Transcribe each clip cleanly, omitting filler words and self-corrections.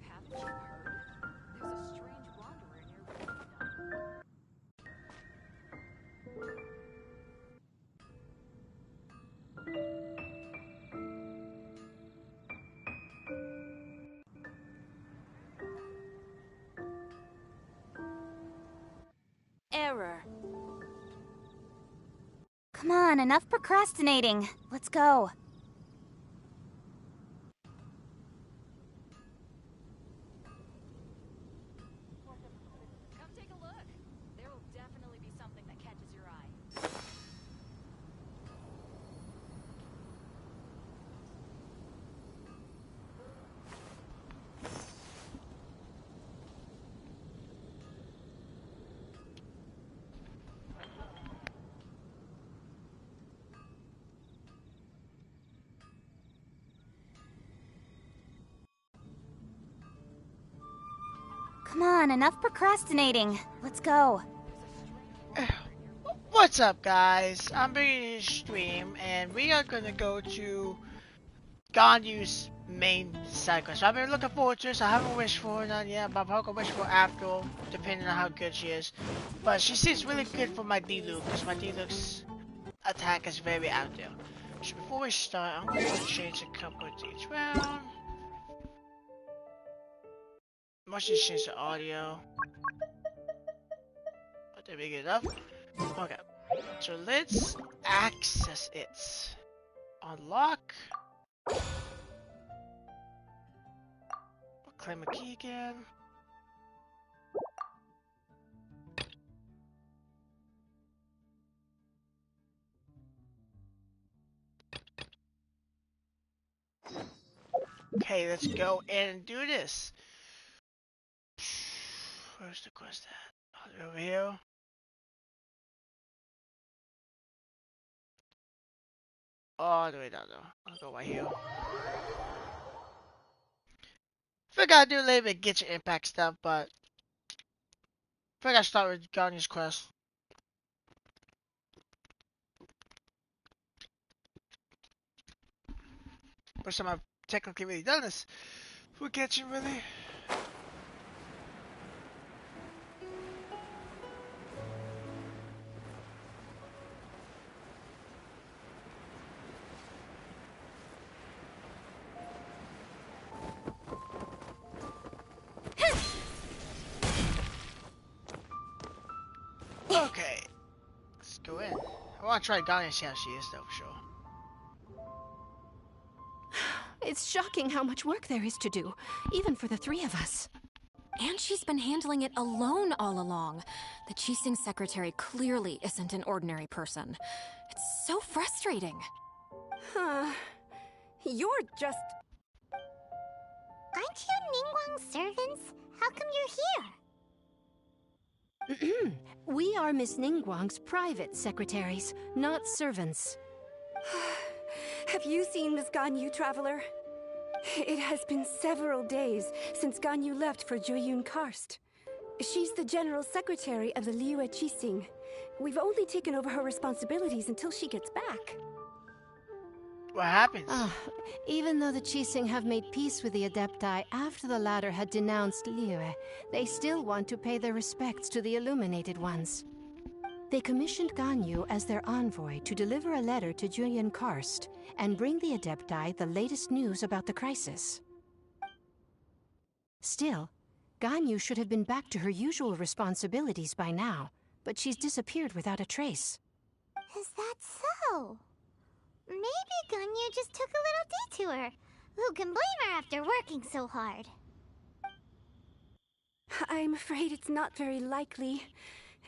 Haven't you heard? There's a strange wanderer near Rivendell. Error. Come on, enough procrastinating. Let's go. Come take a look. There will definitely be something that catches your eye. Come on, enough procrastinating. Let's go. What's up, guys? I'm bringing a stream, and we are gonna go to Ganyu's main side quest. I've been looking forward to this. I haven't wished for her none yet, but I'm probably gonna wish for her after, depending on how good she is. But she seems really good for my D-Luke, because my D-Luke's attack is very out there. So before we start, I'm gonna change a couple of things around. Must just change the audio. But there we get enough. Okay, so let's access it. Unlock. Claim a key again. Okay, let's go and do this. Where's the quest at? Oh, over here. Oh, no, wait, no. I'll go right here. Figure I'd do a little bit get your impact stuff, but figure I'd start with Ganyu's quest. First time I've technically really done this. For Genshin, really. Okay, let's go in. I want to try Ganyu and see how she is, though, for sure. It's shocking how much work there is to do, even for the three of us. And she's been handling it alone all along. The Qixing secretary clearly isn't an ordinary person. It's so frustrating. You're just... Aren't you Ningguang's servants? How come you're here? We are Miss Ningguang's private secretaries, not servants. Have you seen Miss Ganyu, Traveler? It has been several days since Ganyu left for Jueyun Karst. She's the general secretary of the Liyue Qixing. We've only taken over her responsibilities until she gets back. What happens? Even though the Qixing have made peace with the Adepti after the latter had denounced Liyue, they still want to pay their respects to the Illuminated Ones. They commissioned Ganyu as their envoy to deliver a letter to Jueyun Karst and bring the Adepti the latest news about the crisis. Still, Ganyu should have been back to her usual responsibilities by now, but she's disappeared without a trace. Is that so? Maybe Ganyu just took a little detour. Who can blame her after working so hard? I'm afraid it's not very likely.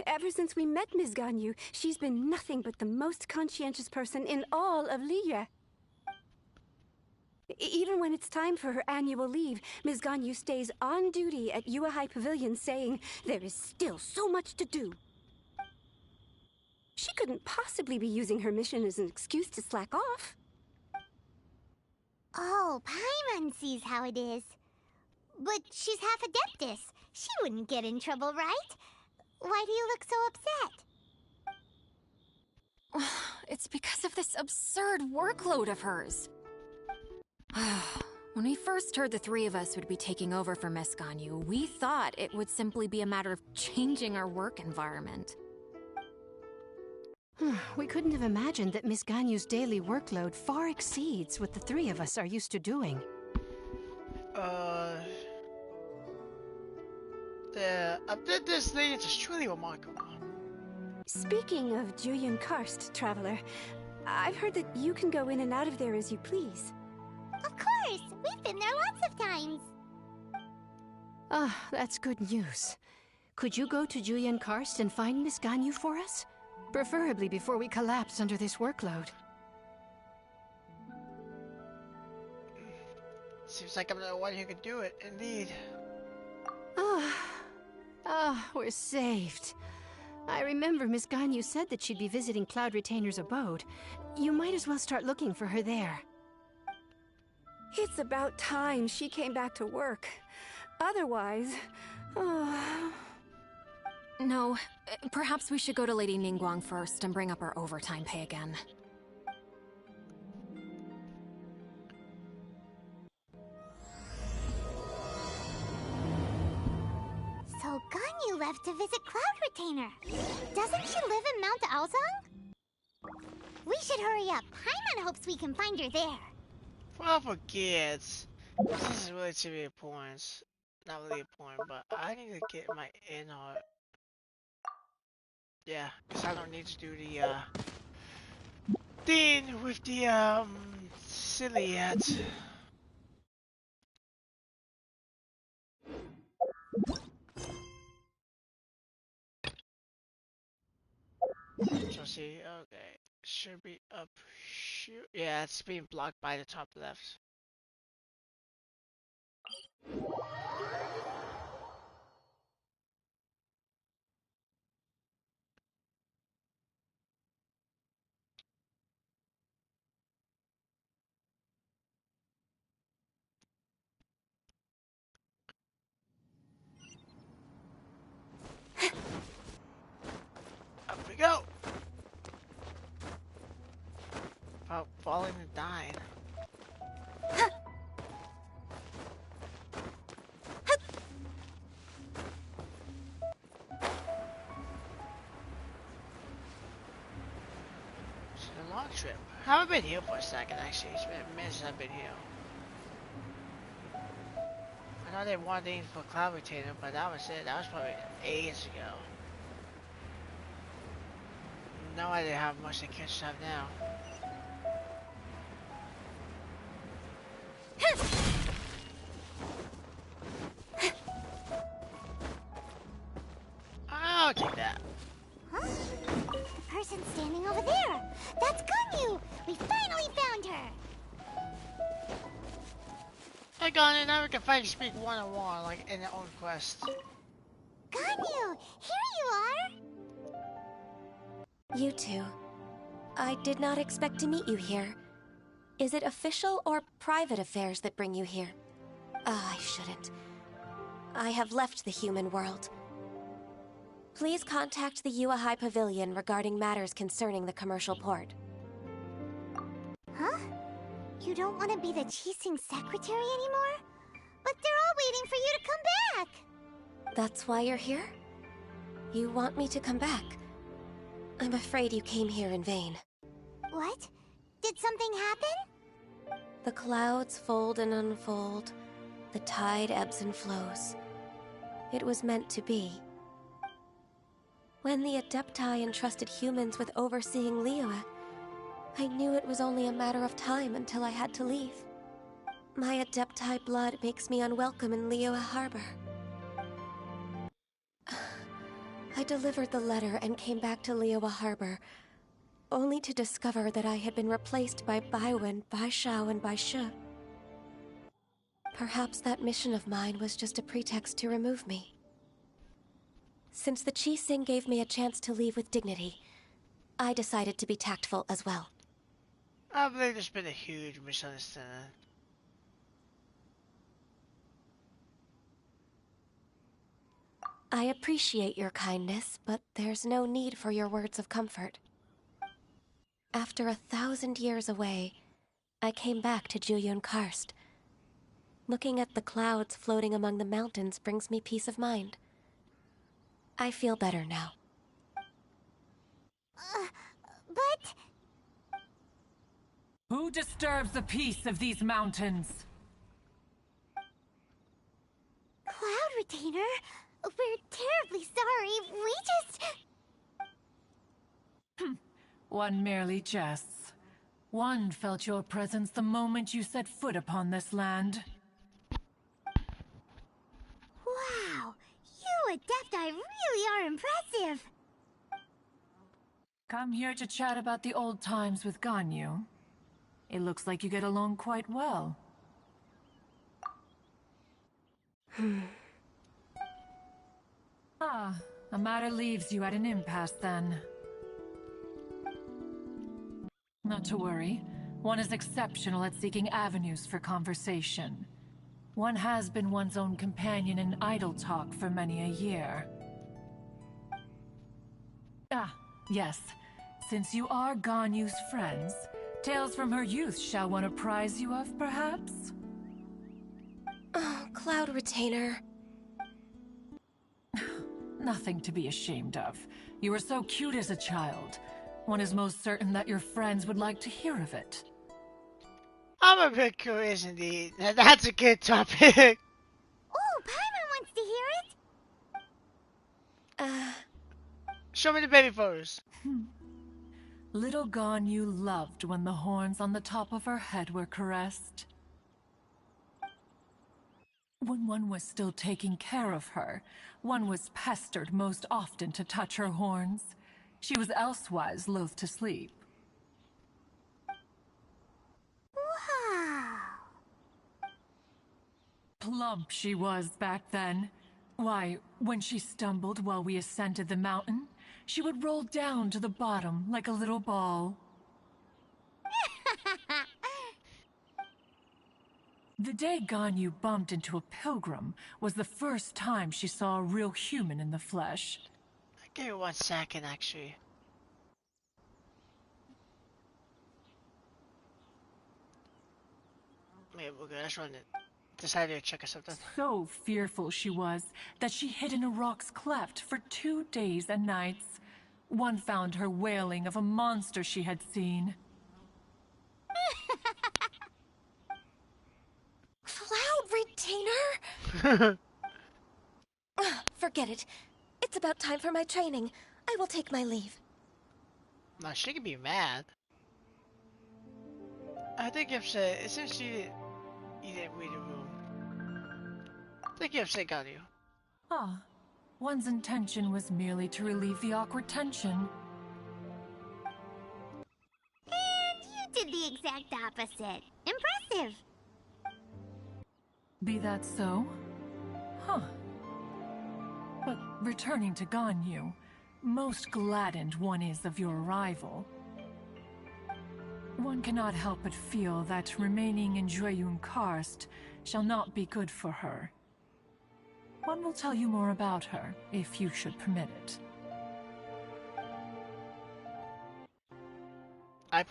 Ever since we met Ms. Ganyu, she's been nothing but the most conscientious person in all of Liyue. Even when it's time for her annual leave, Ms. Ganyu stays on duty at Yuehai Pavilion saying there is still so much to do. She couldn't possibly be using her mission as an excuse to slack off. Oh, Paimon sees how it is. But she's half Adeptus. She wouldn't get in trouble, right? Why do you look so upset? It's because of this absurd workload of hers. When we first heard the three of us would be taking over for Miss Ganyu, we thought it would simply be a matter of changing our work environment. We couldn't have imagined that Miss Ganyu's daily workload far exceeds what the three of us are used to doing. The this lady is truly remarkable. Speaking of Julian Karst, Traveler, I've heard that you can go in and out of there as you please. Of course! We've been there lots of times! Ah, that's good news. Could you go to Julian Karst and find Miss Ganyu for us? Preferably before we collapse under this workload. Seems like I'm the one who could do it, indeed. We're saved. I remember Miss Ganyu said that she'd be visiting Cloud Retainer's abode. You might as well start looking for her there. It's about time she came back to work. Otherwise... No, perhaps we should go to Lady Ningguang first and bring up our overtime pay again. So Ganyu left to visit Cloud Retainer. Doesn't she live in Mount Aozong? We should hurry up. Paimon hopes we can find her there. Well, for kids, this is really to be important. Not really important, but I need to get my in-heart. Yeah, because I don't need to do the thing with the silly yet. So see, okay, should be up. Shoot, yeah, it's being blocked by the top left. Up we go. About falling and dying. It's a long trip. I haven't been here for a second actually. It's been a minute since I've been here. I know they wanted things for Cloud Retainer, but that was it. That was probably ages ago. No idea how much they catch up now. I'll take that. Huh? The person standing over there! That's Ganyu! We finally found her! Hey Ganyu, now we can finally speak one-on-one, like in their own quest. Ganyu! Here you are! You two. I did not expect to meet you here. Is it official or private affairs that bring you here? I shouldn't. I have left the human world. Please contact the Yua High Pavilion regarding matters concerning the commercial port. Huh? You don't want to be the Qixing secretary anymore? But they're all waiting for you to come back! That's why you're here? You want me to come back? I'm afraid you came here in vain. What? Did something happen? The clouds fold and unfold. The tide ebbs and flows. It was meant to be. When the Adepti entrusted humans with overseeing Liyue, I knew it was only a matter of time until I had to leave. My Adepti blood makes me unwelcome in Liyue Harbor. I delivered the letter and came back to Liyue Harbor, only to discover that I had been replaced by Baiwen, Baishao, and Baishu. Perhaps that mission of mine was just a pretext to remove me. Since the Qixing gave me a chance to leave with dignity, I decided to be tactful as well. I believe there's been a huge misunderstanding. I appreciate your kindness, but there's no need for your words of comfort. After 1,000 years away, I came back to Julian Karst. Looking at the clouds floating among the mountains brings me peace of mind. I feel better now. But... Who disturbs the peace of these mountains? Cloud Retainer, we're terribly sorry. We just... One merely jests. One felt your presence the moment you set foot upon this land. Wow, you Adepti really are impressive. Come here to chat about the old times with Ganyu. It looks like you get along quite well. A matter leaves you at an impasse then. Not to worry. One is exceptional at seeking avenues for conversation. One has been one's own companion in idle talk for many a year. Ah, yes. Since you are Ganyu's friends, tales from her youth shall one apprise you of, perhaps? Oh, Cloud Retainer. Nothing to be ashamed of. You were so cute as a child. One is most certain that your friends would like to hear of it. I'm a bit curious indeed. That's a good topic. Oh, Paimon wants to hear it. Show me the baby photos. Little Ganyu loved when the horns on the top of her head were caressed. When one was still taking care of her, one was pestered most often to touch her horns. She was elsewise loath to sleep. Wow. Plump she was back then. Why, when she stumbled while we ascended the mountain, she would roll down to the bottom like a little ball. The day Ganyu bumped into a pilgrim was the first time she saw a real human in the flesh. Give me 1 second, actually. Maybe we're good. I just wanted to decide to check something. So fearful she was that she hid in a rock's cleft for 2 days and nights. One found her wailing of a monster she had seen. Cloud Retainer? Forget it. It's about time for my training. I will take my leave. No, she can be mad. I think if since you didn't read the room. I think you have said Ganyu. Ah, one's intention was merely to relieve the awkward tension. And you did the exact opposite. Impressive. Be that so? Huh. But returning to Ganyu, most gladdened one is of your arrival. One cannot help but feel that remaining in Jueyun Karst shall not be good for her. One will tell you more about her, if you should permit it.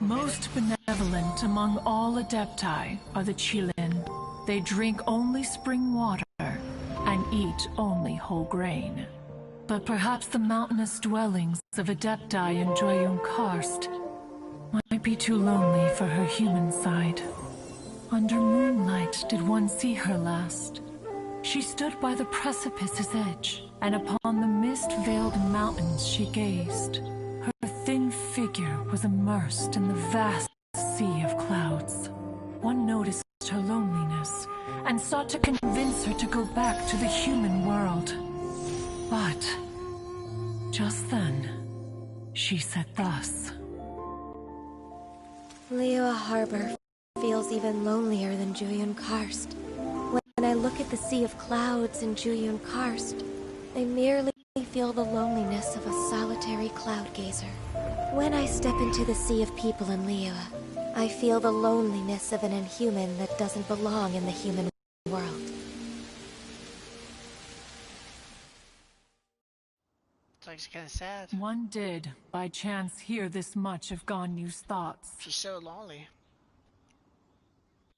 Most benevolent among all Adepti are the Qilin. They drink only spring water and eat only whole grain. But perhaps the mountainous dwellings of Adepti in Jueyun Karst might be too lonely for her human side. Under moonlight did one see her last. She stood by the precipice's edge, and upon the mist-veiled mountains she gazed. Her thin figure was immersed in the vast sea of clouds. One noticed her loneliness, and sought to convince her to go back to the human world. But just then, she said thus. Liyue Harbor feels even lonelier than Jueyun Karst. When I look at the sea of clouds in Jueyun Karst, I merely feel the loneliness of a solitary cloud gazer. When I step into the sea of people in Liyue, I feel the loneliness of an inhuman that doesn't belong in the human world. It's kind of sad. One did, by chance, hear this much of Ganyu's thoughts. She's so lonely.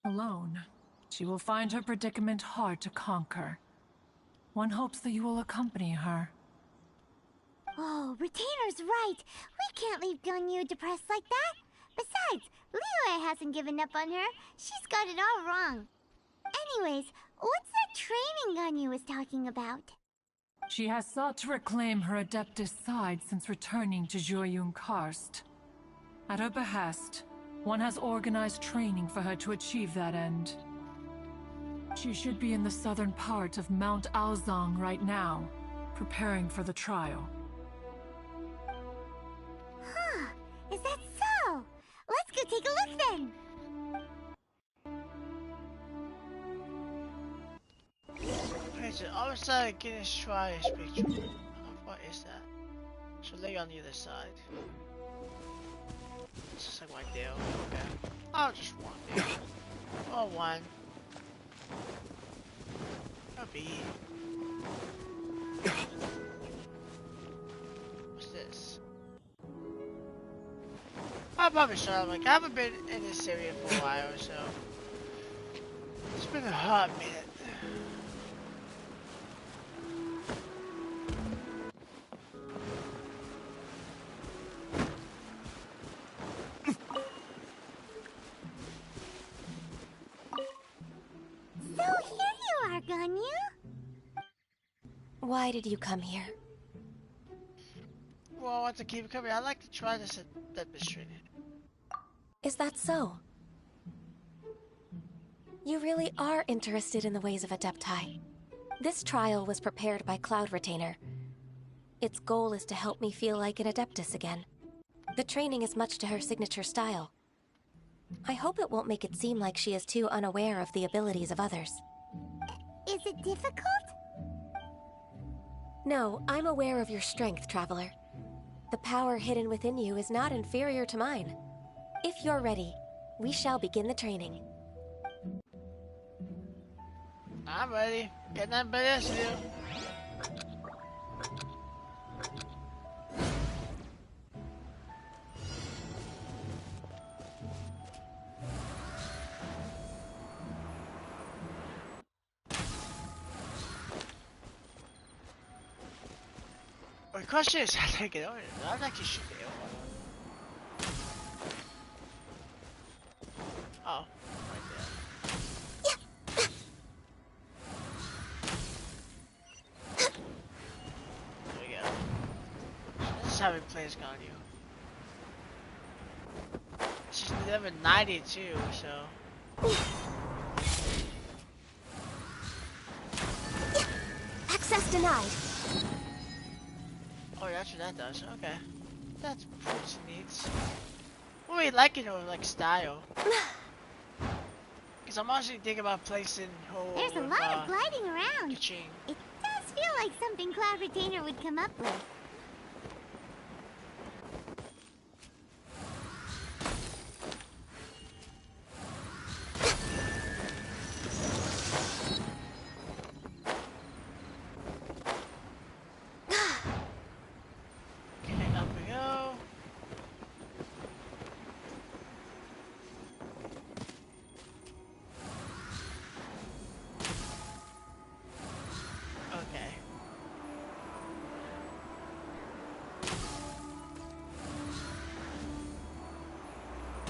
Alone, she will find her predicament hard to conquer. One hopes that you will accompany her. Oh, Retainer's right. We can't leave Ganyu depressed like that. Besides, Liyue hasn't given up on her. She's got it all wrong. Anyways, what's that training Ganyu was talking about? She has sought to reclaim her Adeptus side since returning to Jueyun Karst. At her behest, one has organized training for her to achieve that end. She should be in the southern part of Mount Aozang right now, preparing for the trial. Huh, is that so? Let's go take a look then. Okay, so all of a sudden, Guinness try is picture. What is that? So lay on the other side. It's just like my deal. Okay. I'll just one deal. Oh, one. A B. What's this? I'll probably start. Like, I haven't been in this area for a while, so it's been a hot minute. So here you are, Ganyu. Why did you come here? Well, I want to keep it coming. I'd like to try this demonstrated. Is that so? You really are interested in the ways of Adepti. This trial was prepared by Cloud Retainer. Its goal is to help me feel like an Adeptus again. The training is much to her signature style. I hope it won't make it seem like she is too unaware of the abilities of others. Is it difficult? No, I'm aware of your strength, Traveler. The power hidden within you is not inferior to mine. If you're ready, we shall begin the training. I'm ready. Get that better to do. The question is how to get over it. I'd actually shoot the over. Oh, right there. There we go. This is how we play as Ganyu. She's level 92, so. Access denied. Oh, that's what that does. Okay. That's pretty neat. Well, we like it over like style. Because I'm actually thinking about placing whole. There's a lot of gliding around. Ka-ching. It does feel like something Cloud Retainer would come up with. Okay, up we go. Okay.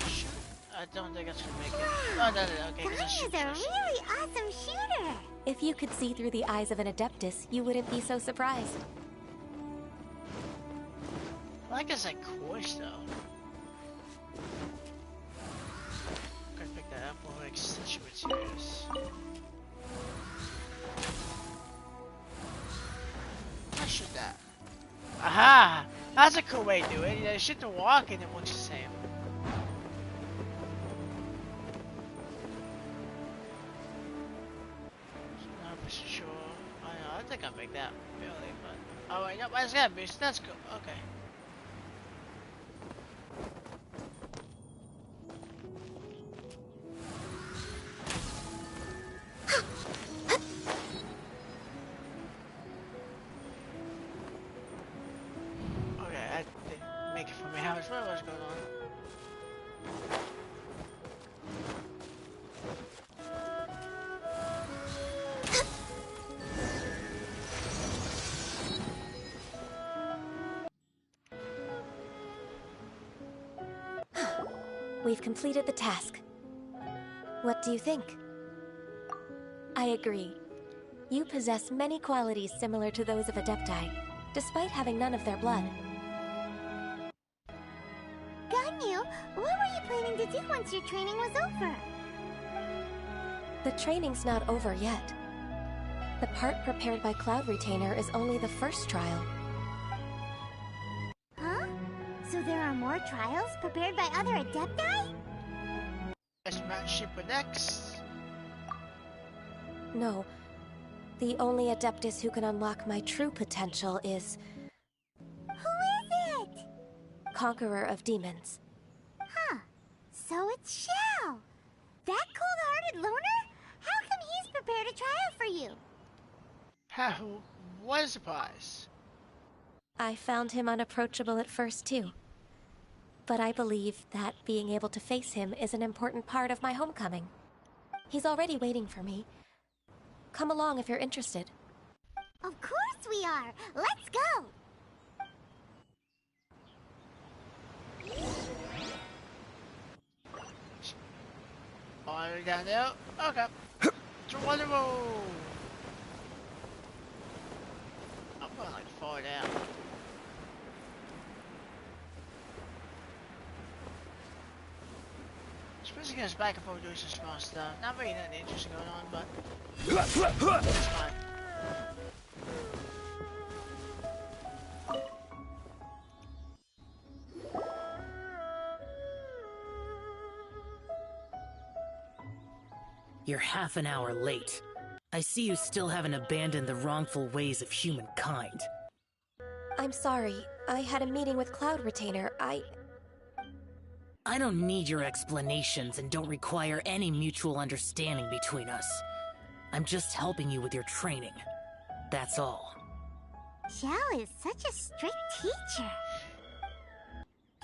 Shoot. I don't think that's gonna make it. Oh, no, okay. 'Cause I Ganyu's shoot a first. really awesome shooter. If you could see through the eyes of an Adeptus, you wouldn't be so surprised. I guess I course though. Gotta pick that up for extension materials. I shoot that. Aha! That's a cool way to do it. You shoot the walk and it looks the same. Not for sure. I think I'll make that really, but oh wait, no, it's gotta be. That's cool. Okay. we've completed the task. What do you think? I agree. You possess many qualities similar to those of Adepti, despite having none of their blood. Ganyu, what were you planning to do once your training was over? The training's not over yet. The part prepared by Cloud Retainer is only the first trial. Huh? So there are more trials prepared by other Adepti? Let's match ship with next. No. The only Adeptus who can unlock my true potential is... Who is it? Conqueror of Demons. Huh. So it's Xiao. That cold-hearted loner? How come he's prepared a trial for you? What a surprise. I found him unapproachable at first, too. But I believe that being able to face him is an important part of my homecoming. He's already waiting for me. Come along if you're interested. Of course we are. Let's go. All the way down there. Okay. To wonderful. I'm gonna like fall down. Supposed to get us back and forth doing some small stuff. Not really nothing interesting going on, but it's fine. You're half an hour late. I see you still haven't abandoned the wrongful ways of humankind. I'm sorry. I had a meeting with Cloud Retainer. I don't need your explanations and don't require any mutual understanding between us. I'm just helping you with your training. That's all. Xiao is such a strict teacher.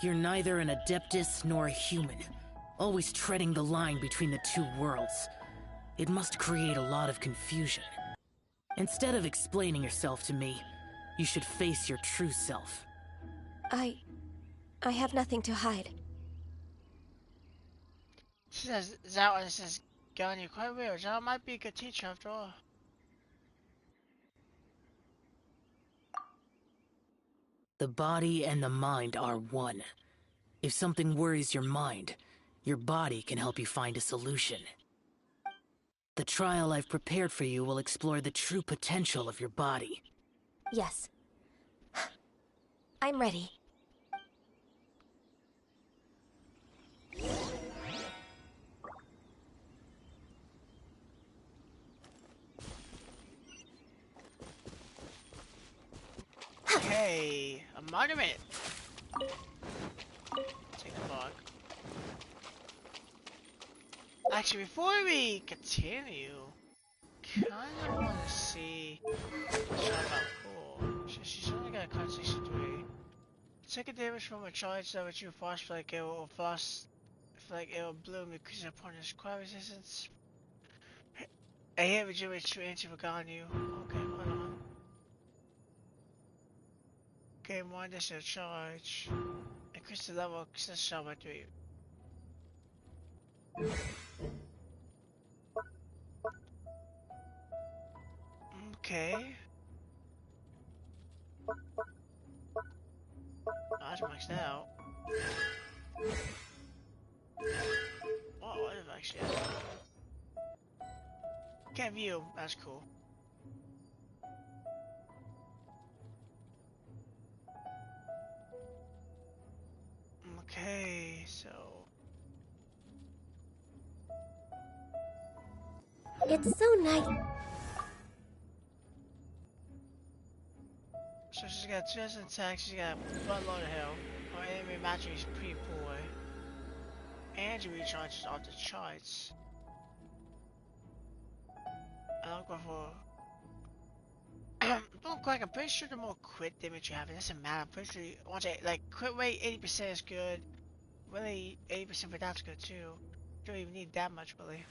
You're neither an Adeptus nor a human, always treading the line between the two worlds. It must create a lot of confusion. Instead of explaining yourself to me, you should face your true self. I have nothing to hide. She says Zhao and says Ganyu quite weird. Zhao might be a good teacher after all. The body and the mind are one. If something worries your mind, your body can help you find a solution. The trial I've prepared for you will explore the true potential of your body. Yes. I'm ready. Okay, a monument. Take the bug. Actually, before we continue, kind of want to see what's about cool. She's only got a concentration 3. Take a damage from a charge that which you frost like it will frost, like it will bloom increasing upon its quiet resistance. I hit regenerates 2 anti for Ganyu. Okay, hold on. Gain 1 additional charge. Increase the level of shot by 3. Okay. Oh, that's maxed out. Oh, what if actually? Can't view. That's cool. Okay, so It's so nice. So she's got 2,000 attacks, she's got a buttload of health. Her enemy matching is pretty poor. And she recharges off the charts. I'll go for... don't quite, I'm pretty sure the more crit damage you have, it doesn't matter. I'm pretty sure you, once I, like, crit rate 80% is good. Really, 80% for that's good too. Don't even need that much, really.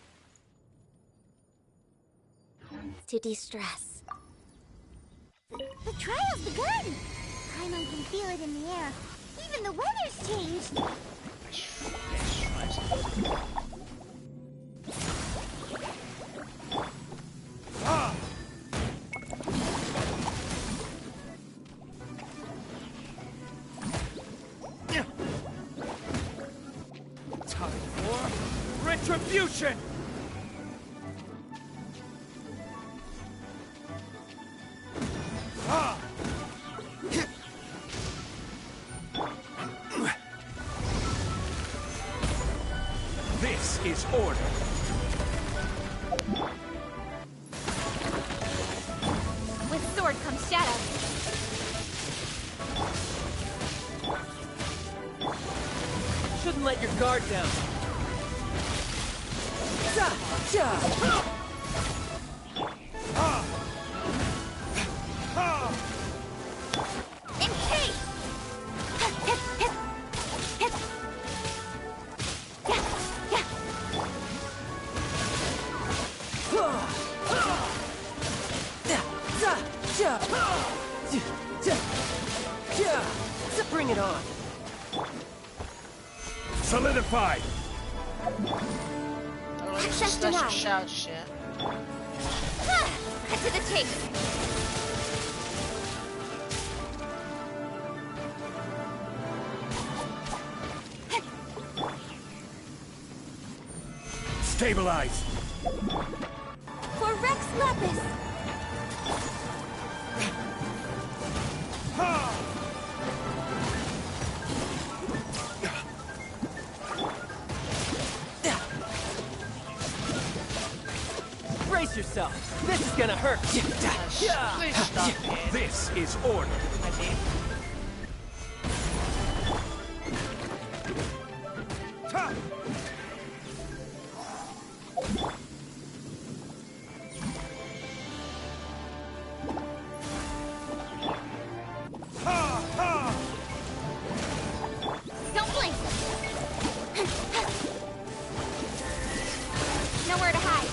To de-stress. The trial's begun! Paimon can feel it in the air. Even the weather's changed. Let's try else. Time for retribution! This is order. With sword comes shadow. Shouldn't let your guard down. In case! Hip, hip, hip. Yeah, yeah. Bring it on. Solidified. Access That's denied. shout shit. Cut to the chase. Stabilize. For Rex Lapis! Brace yourself. This is gonna hurt. Please stop it. This is order. I mean, Don't blink. Nowhere to hide.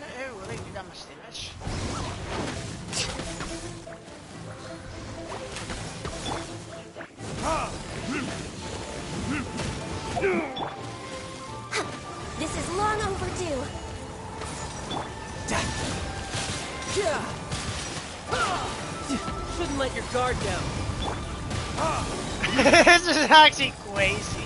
shit, it really did that much damage. This is long overdue. Shouldn't let your guard down. This is actually crazy.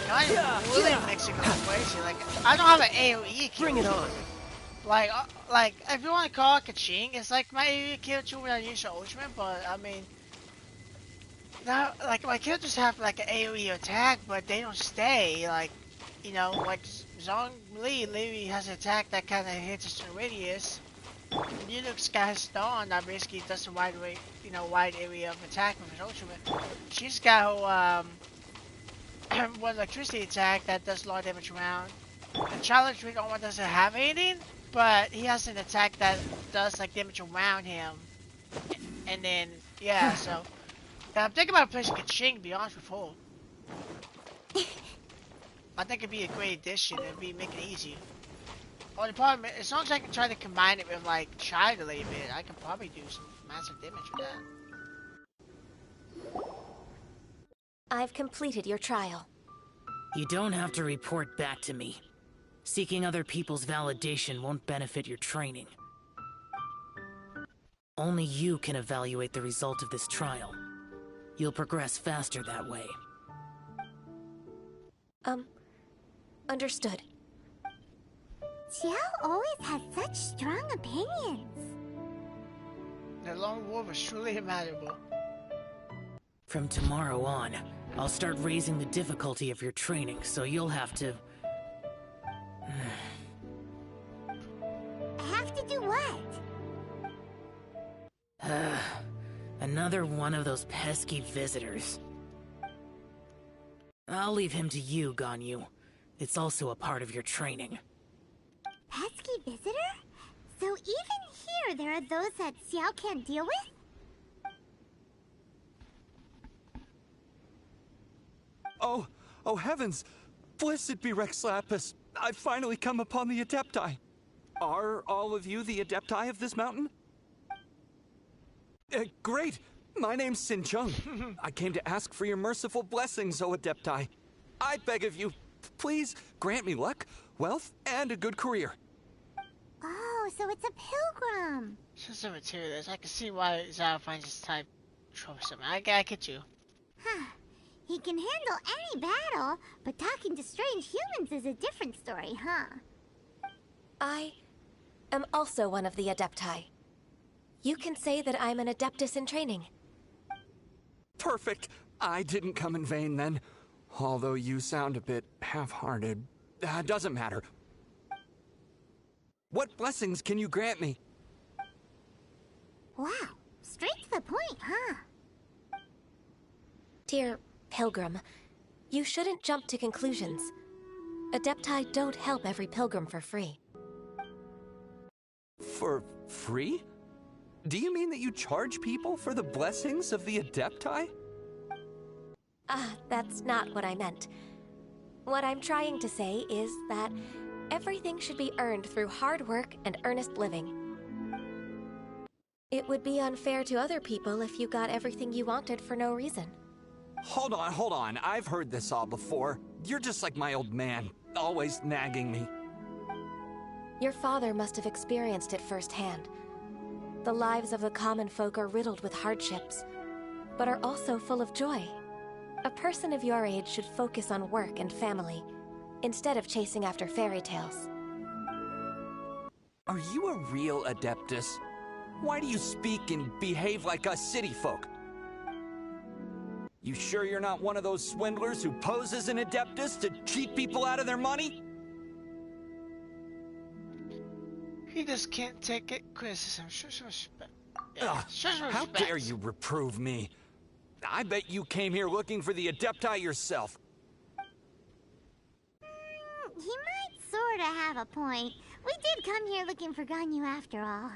I'm really mixing up crazy. Like, I don't have an AoE kill. Bring it on. Like, if you want to call it Kaching, it's like my AoE kill too when I use the ultimate, but I mean, now, like, my characters have like an AoE attack, but they don't stay. Like, you know, like Zhongli literally has an attack that kind of hits a certain radius. Unicornis got Stone that basically does a wide area of attack with his ultimate. She's got her one electricity attack that does a lot of damage around. The challenge Rick Owen doesn't have anything, but he has an attack that does like damage around him. And then yeah, so I'm thinking about placing Kaching to be honest with Full. I think it'd be a great addition. It'd be make it easy. Oh, the problem is, as long as I can try to combine it with like Child a little bit, I can probably do some massive damage with that. I've completed your trial. You don't have to report back to me. Seeking other people's validation won't benefit your training. Only you can evaluate the result of this trial. You'll progress faster that way. Understood. Xiao always had such strong opinions. The Lone Wolf is truly immeasurable. From tomorrow on, I'll start raising the difficulty of your training, so you'll have to... Have to do what? Another one of those pesky visitors. I'll leave him to you, Ganyu. It's also a part of your training. Pesky visitor? So So even here there are those that Xiao can't deal with? Oh heavens! Blessed be Rex Lapis! I've finally come upon the Adepti! Are all of you the Adepti of this mountain? Great! My name's Sin Chung. I came to ask for your merciful blessings, O Adepti. I beg of you, please grant me luck, wealth, and a good career. Oh, so it's a pilgrim. Since the materialist, I can see why Zao finds this type troublesome. I get you. Huh. He can handle any battle, but talking to strange humans is a different story, huh? I am also one of the Adepti. You can say that I'm an Adeptus in training. Perfect. I didn't come in vain then. Although you sound a bit half-hearted. Doesn't matter. What blessings can you grant me? Wow, straight to the point, huh? Dear Pilgrim, you shouldn't jump to conclusions. Adepti don't help every pilgrim for free. For free? Do you mean that you charge people for the blessings of the Adepti? That's not what I meant. What I'm trying to say is that everything should be earned through hard work and earnest living. It would be unfair to other people if you got everything you wanted for no reason. Hold on. I've heard this all before. You're just like my old man, always nagging me. Your father must have experienced it firsthand. The lives of the common folk are riddled with hardships, but are also full of joy. A person of your age should focus on work and family, instead of chasing after fairy tales. Are you a real Adeptus? Why do you speak and behave like us city folk? You sure you're not one of those swindlers who pose as an Adeptus to cheat people out of their money? He just can't take it. Criticism. How dare you reprove me? I bet you came here looking for the Adepti yourself. He might sorta have a point. We did come here looking for Ganyu after all.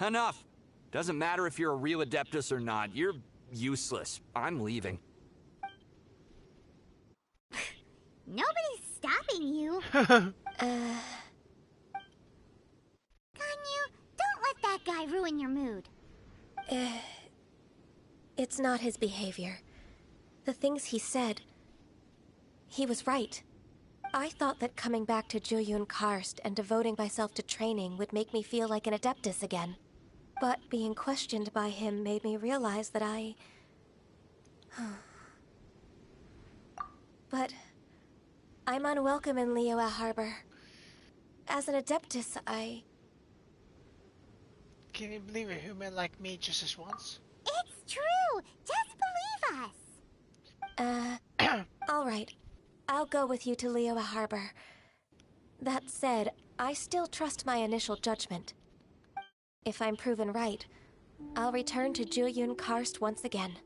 Enough. Doesn't matter if you're a real Adeptus or not. You're useless. I'm leaving. Nobody's stopping you. Uh... Ganyu, don't let that guy ruin your mood. It's not his behavior. The things he said... He was right. I thought that coming back to Jueyun Karst and devoting myself to training would make me feel like an Adeptus again. But being questioned by him made me realize that But... I'm unwelcome in Liyue Harbor. As an Adeptus, Can you believe a human like me just this once? It's true! Just believe us! Alright. I'll go with you to Liyue Harbor. That said, I still trust my initial judgment. If I'm proven right, I'll return to Jueyun Karst once again.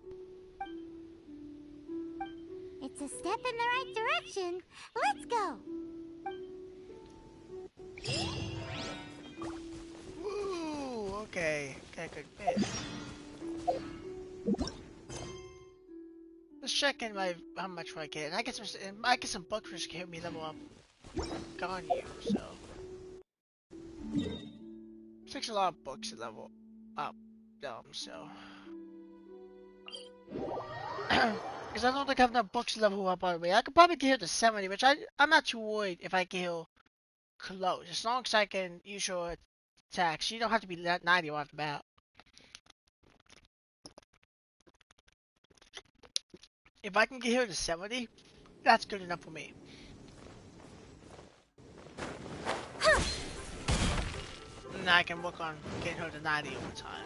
It's a step in the right direction. Let's go! Woo! Okay, got a good bit. Let's check in how much I get. And I get some books which can help me level up Ganyu, so. It takes a lot of books to level up so. Because I don't think I have enough books to level up all the way. I could probably get here to 70, which I'm not too worried if I get here close. As long as I can use your attacks. You don't have to be 90 off the bat. If I can get here to 70, that's good enough for me. And I can work on getting her to 90 over time.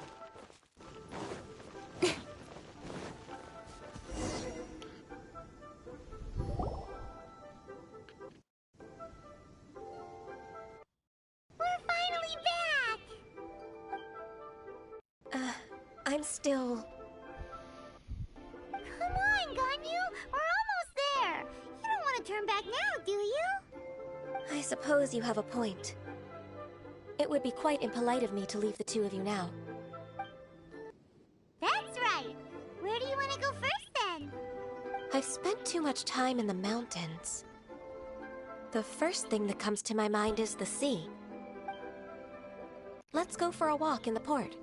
We're finally back! I'm still... Come on, Ganyu! We're almost there! You don't want to turn back now, do you? I suppose you have a point. It would be quite impolite of me to leave the two of you now. That's right. Where do you want to go first, then? I've spent too much time in the mountains. The first thing that comes to my mind is the sea. Let's go for a walk in the port.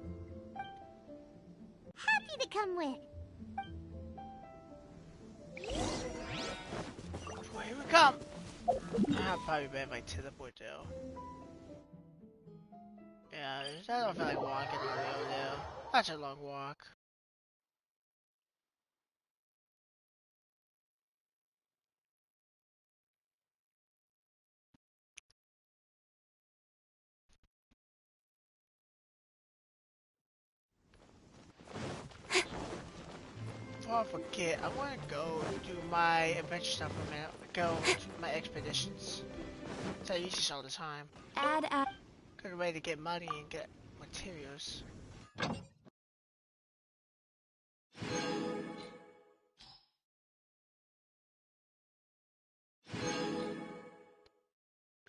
Happy to come with. Well, here we come. I'll probably better my teleport though. Yeah, I don't feel like walking on the road now. That's a long walk. Before I forget, I want to go do my adventure stuff for a minute. Go to my expeditions. So I use this all the time. Add. Good way to get money and get materials.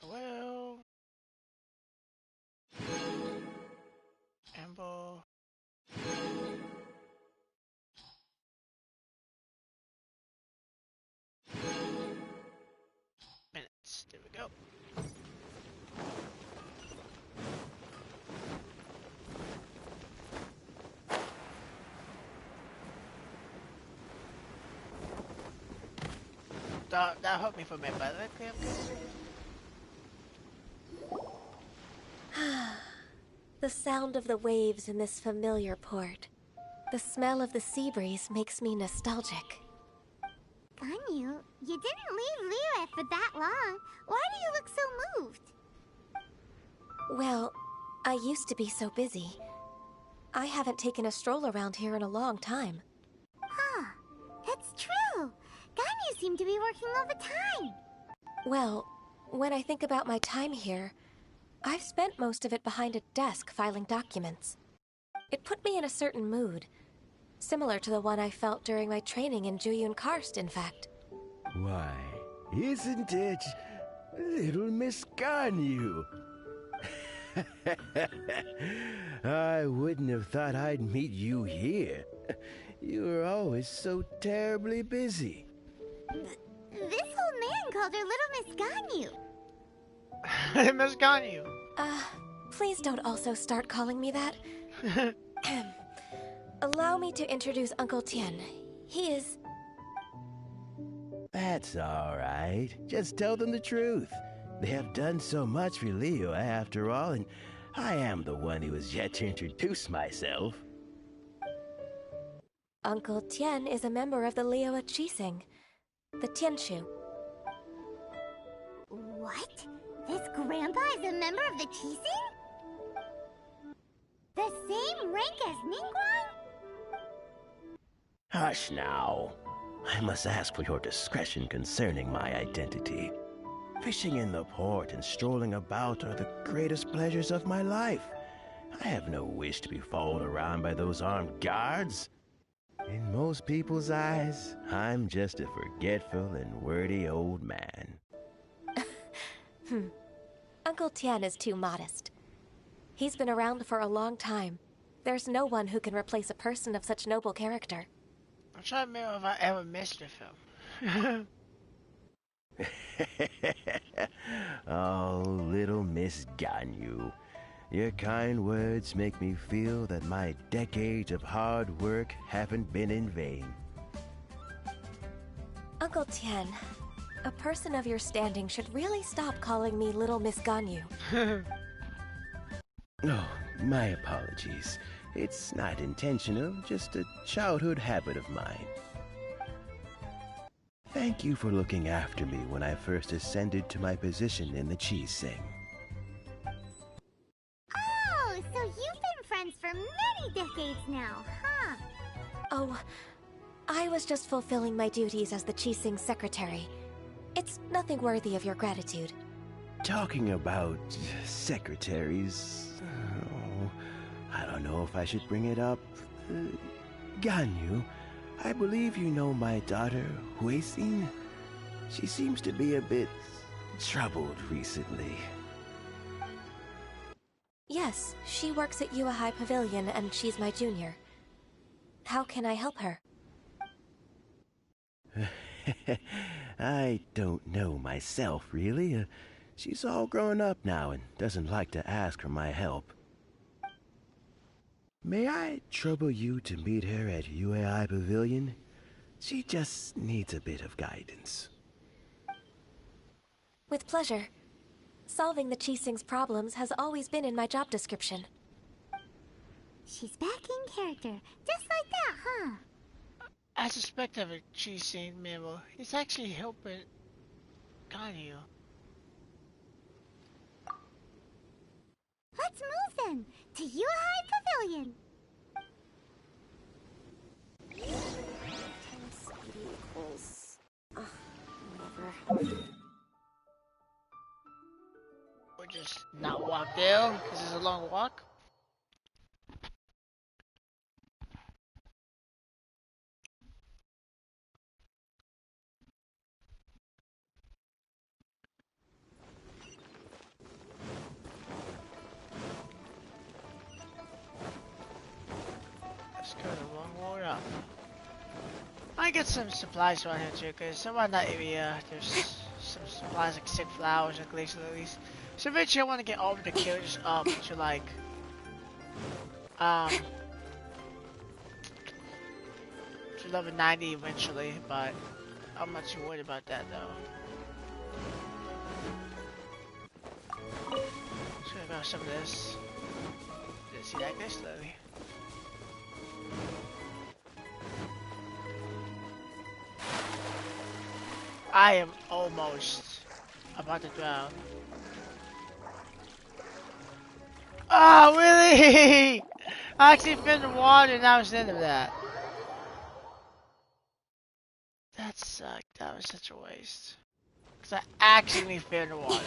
Well, Amber. Minutes. There we go. That helped me for a minute, but okay, The sound of the waves in this familiar port. The smell of the sea breeze makes me nostalgic. Ganyu, you didn't leave Liyue for that long. Why do you look so moved? Well, I used to be so busy. I haven't taken a stroll around here in a long time. Huh, that's true. Ganyu seemed to be working all the time. Well, when I think about my time here, I've spent most of it behind a desk filing documents. It put me in a certain mood, similar to the one I felt during my training in Juyun Karst, in fact. Why, isn't it little Miss Ganyu? I wouldn't have thought I'd meet you here. You were always so terribly busy. This old man called her Little Miss Ganyu. Miss Ganyu. Please don't also start calling me that. Allow me to introduce Uncle Tien. He is... That's all right. Just tell them the truth. They have done so much for Liyue after all, and I am the one who has yet to introduce myself. Uncle Tien is a member of the Liyue Qixing, the Tianshu. What? This grandpa is a member of the Qixing? The same rank as Ningguang? Hush now. I must ask for your discretion concerning my identity. Fishing in the port and strolling about are the greatest pleasures of my life. I have no wish to be followed around by those armed guards. In most people's eyes, I'm just a forgetful and wordy old man. Uncle Tien is too modest. He's been around for a long time. There's no one who can replace a person of such noble character. I'm trying to remember if I ever missed a film. Oh, little Miss Ganyu. Your kind words make me feel that my decades of hard work haven't been in vain. Uncle Tien, a person of your standing should really stop calling me Little Miss Ganyu. Oh, my apologies. It's not intentional, just a childhood habit of mine. Thank you for looking after me when I first ascended to my position in the Qixing. Oh, so you've been friends for many decades now, huh? Oh, I was just fulfilling my duties as the Qixing secretary. It's nothing worthy of your gratitude. Talking about secretaries... Oh, I don't know if I should bring it up. Ganyu, I believe you know my daughter, Huixin. She seems to be a bit troubled recently. Yes, she works at Yua High Pavilion and she's my junior. How can I help her? I don't know myself, really. She's all grown up now and doesn't like to ask for my help. May I trouble you to meet her at UAI Pavilion? She just needs a bit of guidance. With pleasure. Solving the Qixing's problems has always been in my job description. She's back in character, just like that, huh? I suspect of a Qixing memo. He's actually helping Ganyu. Let's move then to Yuhai Pavilion. Speed equals... whatever. Or just not walk there, because it's a long walk. Let's go the long way up. I get some supplies around here too, because around that area there's some supplies like sick flowers and glacial lilies. So eventually I want to get all of the kills up to like to level 90 eventually, but I'm not too worried about that though. Just gonna grab some of this. Didn't see that glacial lily. I am almost about to drown. Oh, really? I actually fell in the water and that was the end of that. That sucked. That was such a waste. Because I actually fell in the water.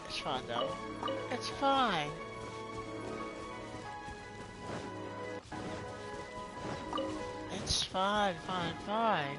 It's fine though. It's fine. It's fine, fine, fine.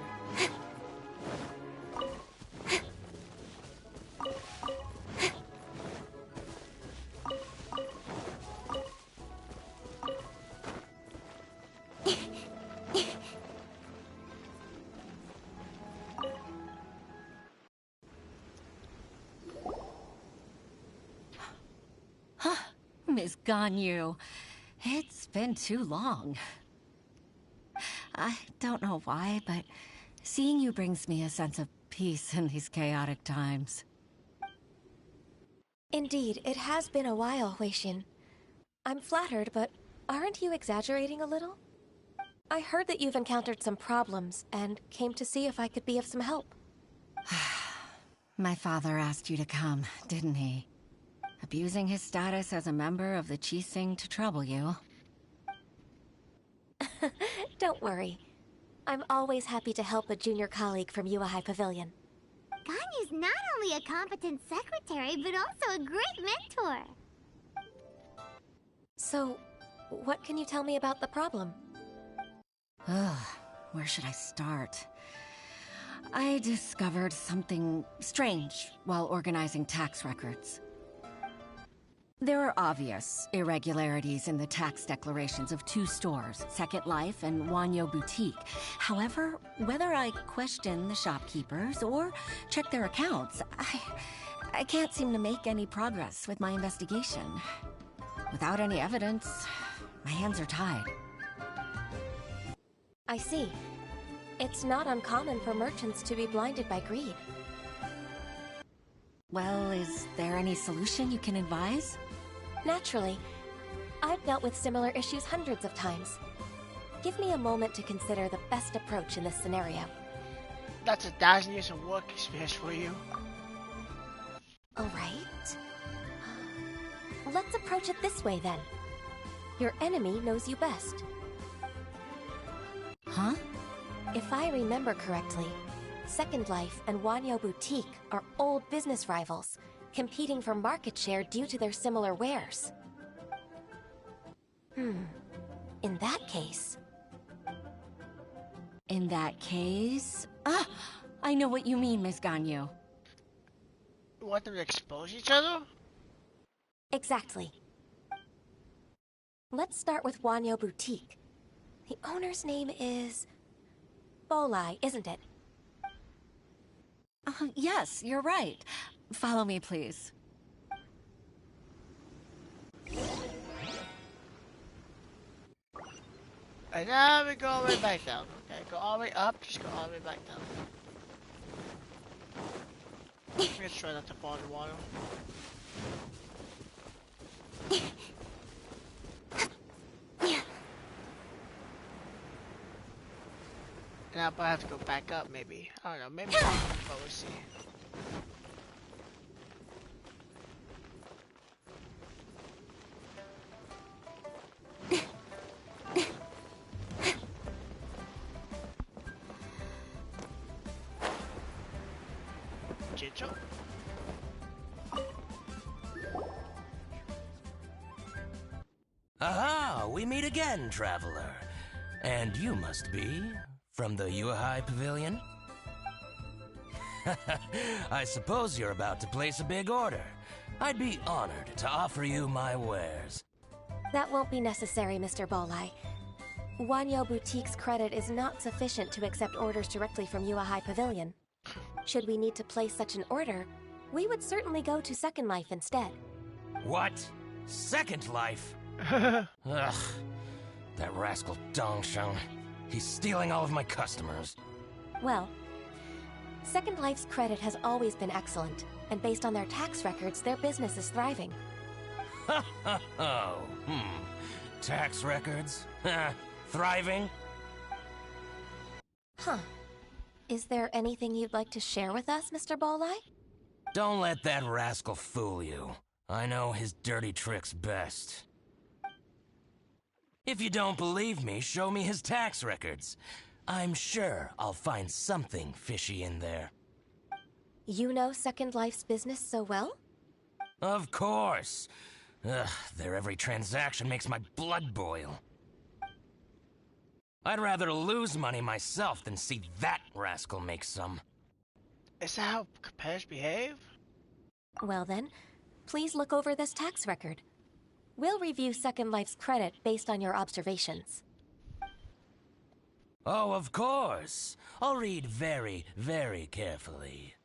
Miss Ganyu, it's been too long. I don't know why, but seeing you brings me a sense of peace in these chaotic times. Indeed, it has been a while, Huixin. I'm flattered, but aren't you exaggerating a little? I heard that you've encountered some problems and came to see if I could be of some help. My father asked you to come, didn't he? Abusing his status as a member of the Qixing to trouble you. Don't worry. I'm always happy to help a junior colleague from Yua High Pavilion. Ganyu's not only a competent secretary, but also a great mentor. So, what can you tell me about the problem? Ugh, where should I start? I discovered something strange while organizing tax records. There are obvious irregularities in the tax declarations of two stores, Second Life and Wanyo Boutique. However, whether I question the shopkeepers or check their accounts, I can't seem to make any progress with my investigation. Without any evidence, my hands are tied. I see. It's not uncommon for merchants to be blinded by greed. Well, is there any solution you can advise? Naturally. I've dealt with similar issues hundreds of times. Give me a moment to consider the best approach in this scenario. That's 1,000 years of work experience for you. Alright. Let's approach it this way then. Your enemy knows you best. Huh? If I remember correctly, Second Life and Wanyo Boutique are old business rivals, competing for market share due to their similar wares. In that case... In that case... Ah! I know what you mean, Miss Ganyu. want them to expose each other? Exactly. Let's start with Wanyo Boutique. The owner's name is... Bolai, isn't it? Yes, you're right. Follow me, please. And now we go all the way back down. Okay, go all the way up, just go all the way back down. Let's try not to fall in the water. Now, but I have to go back up, maybe. I don't know, maybe. But we'll see. Chicho? Aha! We meet again, traveler. And you must be from the Yuhai Pavilion? I suppose you're about to place a big order. I'd be honored to offer you my wares. That won't be necessary, Mr. Bolai. Wanyo Boutique's credit is not sufficient to accept orders directly from Yuhai Pavilion. Should we need to place such an order, we would certainly go to Second Life instead. What? Second Life? Ugh. That rascal Dongsheng. He's stealing all of my customers. Well, Second Life's credit has always been excellent, and based on their tax records, their business is thriving. Oh, tax records? Thriving? Huh. Is there anything you'd like to share with us, Mr. Bolai? Don't let that rascal fool you. I know his dirty tricks best. If you don't believe me, show me his tax records. I'm sure I'll find something fishy in there. You know Second Life's business so well? Of course. Ugh, their every transaction makes my blood boil. I'd rather lose money myself than see that rascal make some. Is that how competitors behave? Well then, please look over this tax record. We'll review Second Life's credit based on your observations. Oh, of course. I'll read very, very carefully.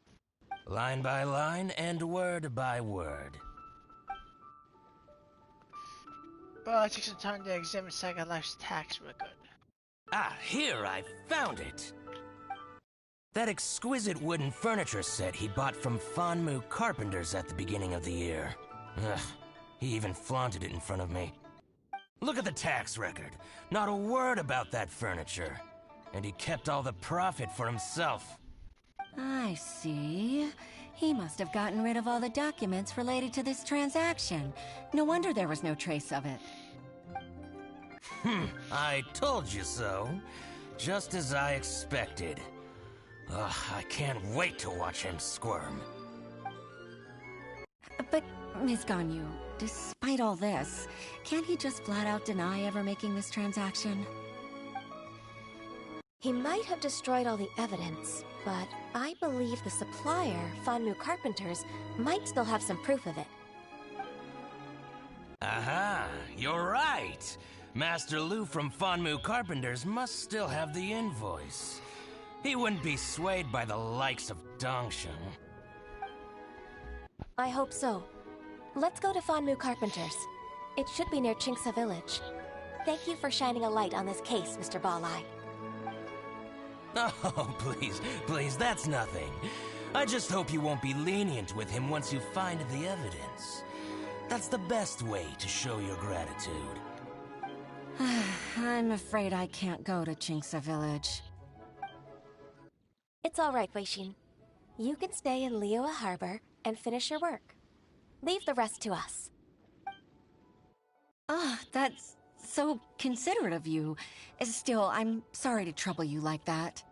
Line by line and word by word. But it takes some time to examine Second Life's tax record. Ah, here, I found it! That exquisite wooden furniture set he bought from Fanmu Carpenters at the beginning of the year. Ugh, he even flaunted it in front of me. Look at the tax record. Not a word about that furniture. And he kept all the profit for himself. I see. He must have gotten rid of all the documents related to this transaction. No wonder there was no trace of it. I told you so. Just as I expected. Ugh, I can't wait to watch him squirm. But, Ms. Ganyu, despite all this, can't he just flat out deny ever making this transaction? He might have destroyed all the evidence, but I believe the supplier, Fanmu Carpenters, might still have some proof of it. Aha, you're right. Master Lu from Fanmu Carpenters must still have the invoice. He wouldn't be swayed by the likes of Dongsheng. I hope so. Let's go to Fanmu Carpenters. It should be near Chingsa Village. Thank you for shining a light on this case, Mr. Bolai. Oh, please, that's nothing. I just hope you won't be lenient with him once you find the evidence. That's the best way to show your gratitude. I'm afraid I can't go to Chingsa Village. It's all right, Weishin. You can stay in Liyue Harbor and finish your work. Leave the rest to us. Ah, that's so considerate of you. Still, I'm sorry to trouble you like that.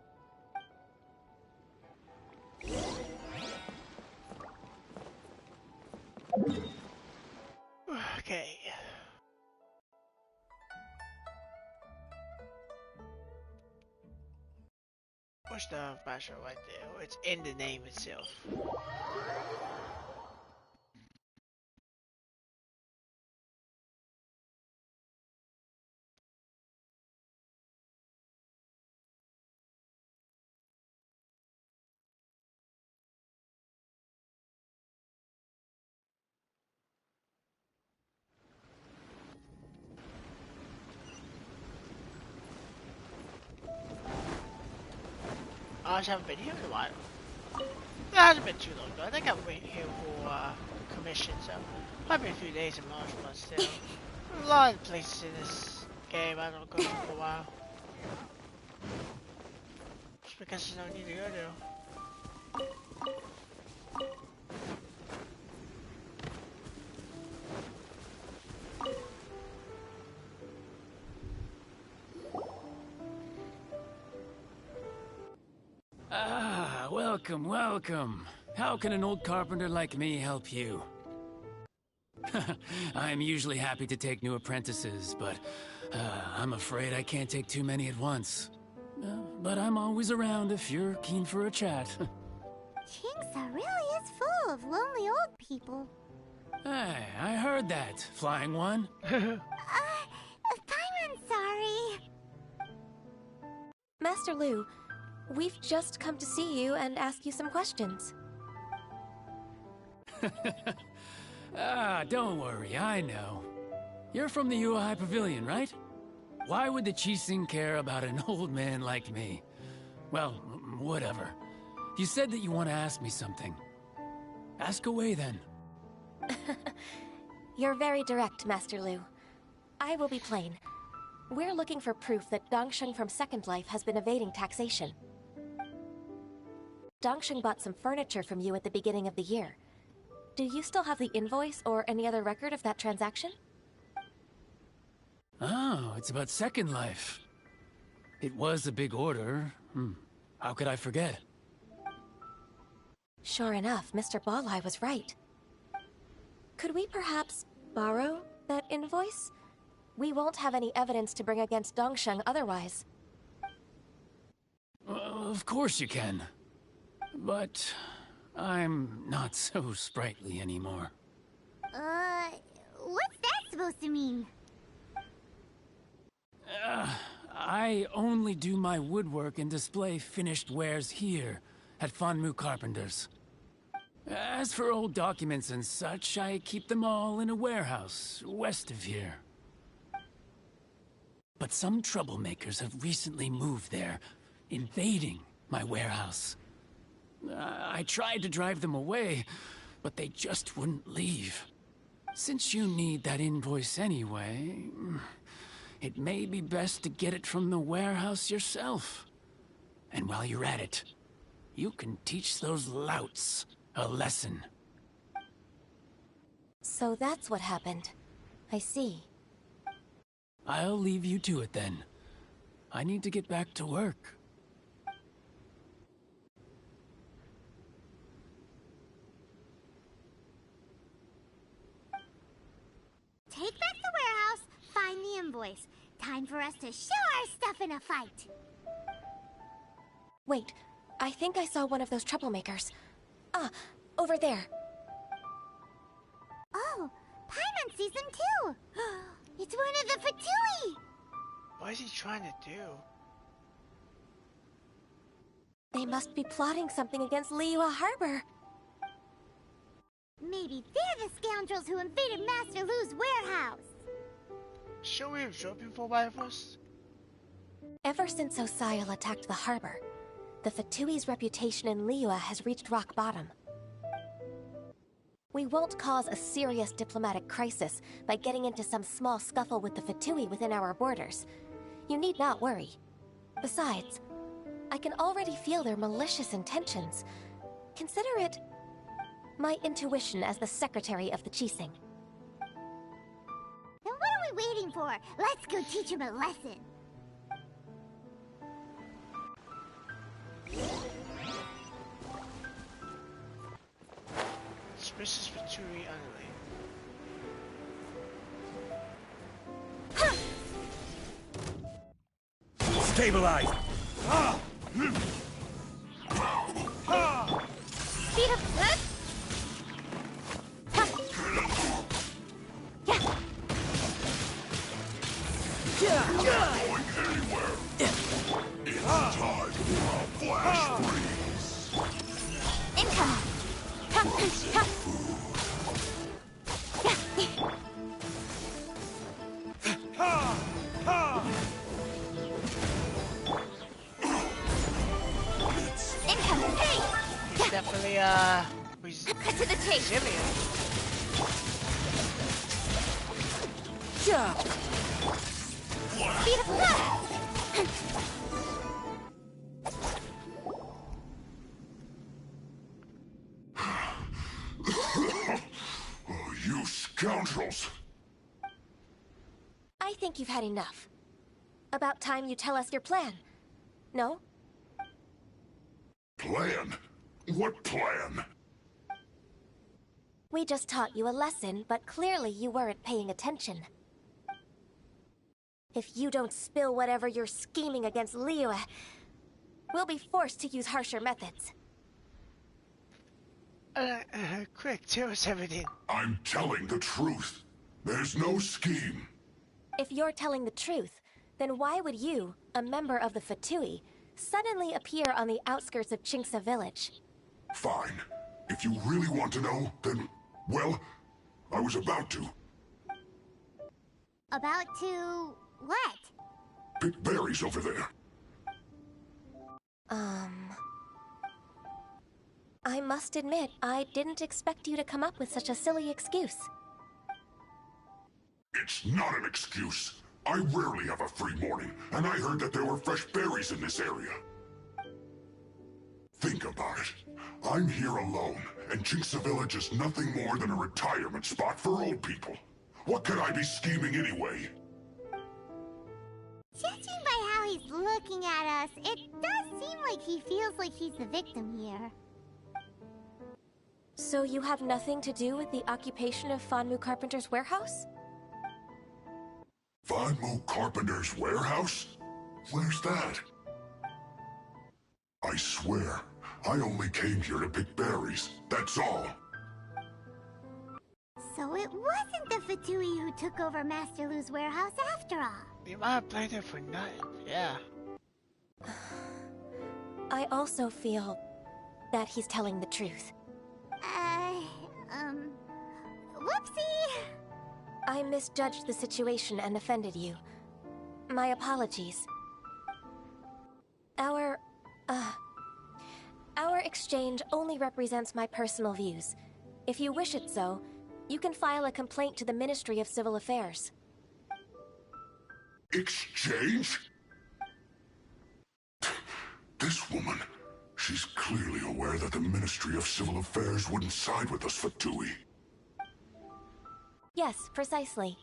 Okay. What's the basher right there? It's in the name itself. I just haven't been here in a while. It hasn't been too long though. I think I've been here for commission, so probably a few days a month, but still. A lot of places in this game I don't go to for a while. Just because you don't need to go there. Ah, welcome, welcome. How can an old carpenter like me help you? I'm usually happy to take new apprentices, but I'm afraid I can't take too many at once. But I'm always around if you're keen for a chat. Kingsa really is full of lonely old people. Hey, I heard that, Flying One. Paimon's sorry. Master Lu, we've just come to see you and ask you some questions. Don't worry, I know. You're from the Yuehai Pavilion, right? Why would the Qixing care about an old man like me? Well, whatever. You said that you want to ask me something. Ask away, then. You're very direct, Master Lu. I will be plain. We're looking for proof that Dongsheng from Second Life has been evading taxation. Dongsheng bought some furniture from you at the beginning of the year. Do you still have the invoice or any other record of that transaction? Oh, it's about Second Life. It was a big order. How could I forget? Sure enough, Mr. Balai was right. Could we perhaps borrow that invoice? We won't have any evidence to bring against Dongsheng otherwise. Of course you can. But I'm not so sprightly anymore. What's that supposed to mean? I only do my woodwork and display finished wares here at Fanmu Carpenters. As for old documents and such, I keep them all in a warehouse west of here. But some troublemakers have recently moved there, invading my warehouse. I tried to drive them away, but they just wouldn't leave. Since you need that invoice anyway, it may be best to get it from the warehouse yourself. And while you're at it, you can teach those louts a lesson. So that's what happened. I see. I'll leave you to it then. I need to get back to work. Take back the warehouse, find the invoice. Time for us to show our stuff in a fight. Wait, I think I saw one of those troublemakers. Over there. Oh, Paimon sees them too. It's one of the Fatui. What is he trying to do? They must be plotting something against Liyue Harbor. Maybe they're the scoundrels who invaded Master Lu's warehouse. Should we absorb him for by first? Ever since Osial attacked the harbor, the Fatui's reputation in Liyue has reached rock bottom. We won't cause a serious diplomatic crisis by getting into some small scuffle with the Fatui within our borders. You need not worry. Besides, I can already feel their malicious intentions. Consider it my intuition as the secretary of the Qixing. Then what are we waiting for? Let's go teach him a lesson. Suspicious Fatui only. Stabilize! Speed up! It's really Cut to the chase. resilient. Jump. Speed of cut. You scoundrels! I think you've had enough. About time you tell us your plan. No? Plan? What plan? We just taught you a lesson, but clearly you weren't paying attention. If you don't spill whatever you're scheming against Liyue, we'll be forced to use harsher methods. Quick, tell us everything. I'm telling the truth. There's no scheme. If you're telling the truth, then why would you, a member of the Fatui, suddenly appear on the outskirts of Chinksa village? Fine. If you really want to know, then, well, I was about to. About to... what? Pick berries over there. I must admit, I didn't expect you to come up with such a silly excuse. It's not an excuse. I rarely have a free morning, and I heard that there were fresh berries in this area. Think about it. I'm here alone, and Chinksa Village is nothing more than a retirement spot for old people. What could I be scheming anyway? Judging by how he's looking at us, it does seem like he feels like he's the victim here. So you have nothing to do with the occupation of Fanmu Carpenter's warehouse? Fanmu Carpenter's warehouse? Where's that? I swear, I only came here to pick berries, that's all. So it wasn't the Fatui who took over Master Lu's warehouse after all. You might have played it for nothing, yeah. I also feel that he's telling the truth. Whoopsie! I misjudged the situation and offended you. My apologies. Our exchange only represents my personal views. If you wish it so, you can file a complaint to the Ministry of Civil Affairs. Exchange? This woman, she's clearly aware that the Ministry of Civil Affairs wouldn't side with us, Fatui. Yes, precisely.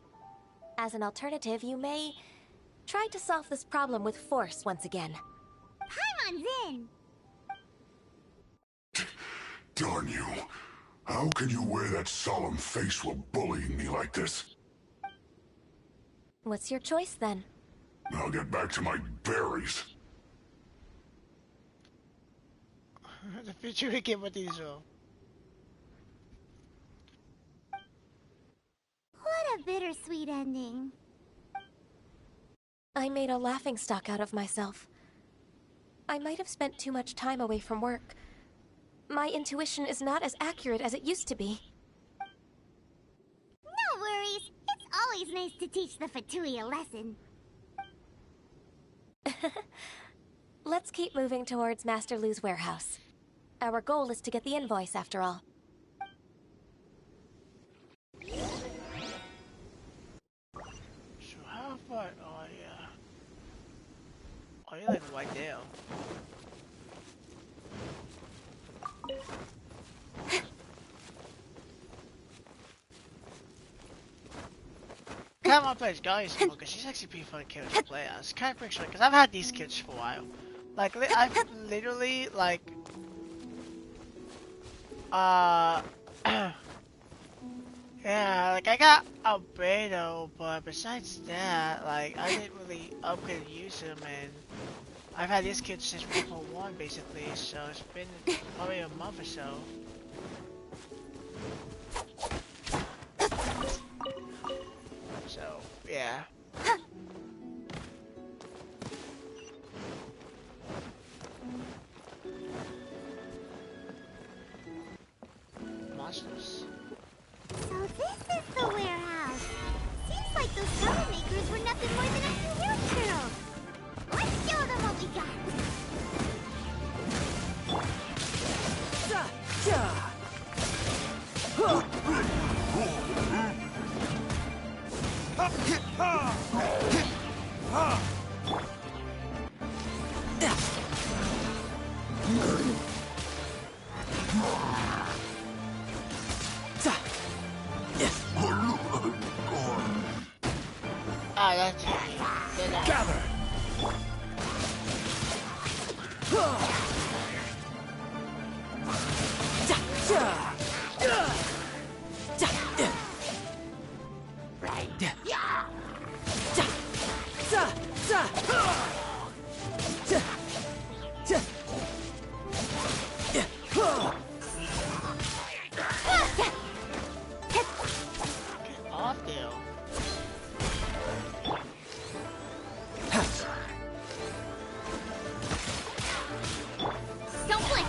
As an alternative, you may try to solve this problem with force once again. Paimon's in! Darn you. How can you wear that solemn face while bullying me like this? What's your choice, then? I'll get back to my berries. The future we came with these What a bittersweet ending. I made a laughingstock out of myself. I might have spent too much time away from work. My intuition is not as accurate as it used to be. No worries. It's always nice to teach the Fatui a lesson. Let's keep moving towards Master Lu's warehouse. Our goal is to get the invoice, after all. So how far? Oh yeah. Oh, you're like right there. Come on, please, guys, because she's actually pretty fun character to play as. Kind of picture, because I've had these kids for a while. Like, I've literally, like, yeah, like, I got Albedo, but besides that, like, I didn't really upgrade and use him, and I've had these kids since 1.1, basically, so it's been probably a month or so. So, yeah. Monsters. So this is the warehouse. Seems like those troublemakers were nothing more than a few hill turtles. Let's show them what we got. Ah, that's Gather. off there. Don't blink.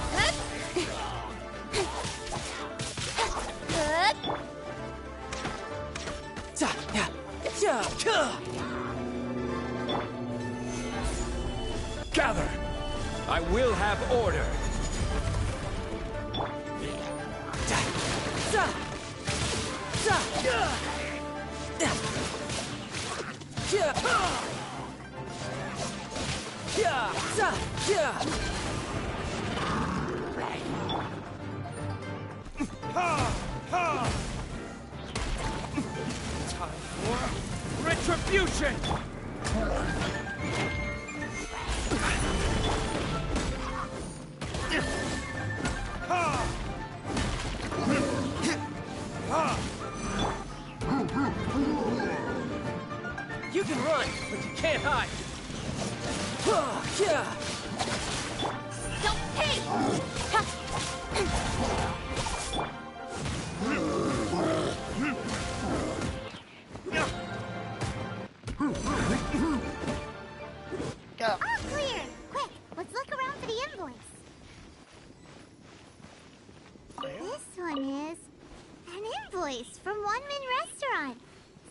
Gather. I will have order. Time for retribution. You can run, but you can't hide. Don't pay! Go. All clear! Quick, let's look around for the invoice. This one is an invoice from One Min Restaurant.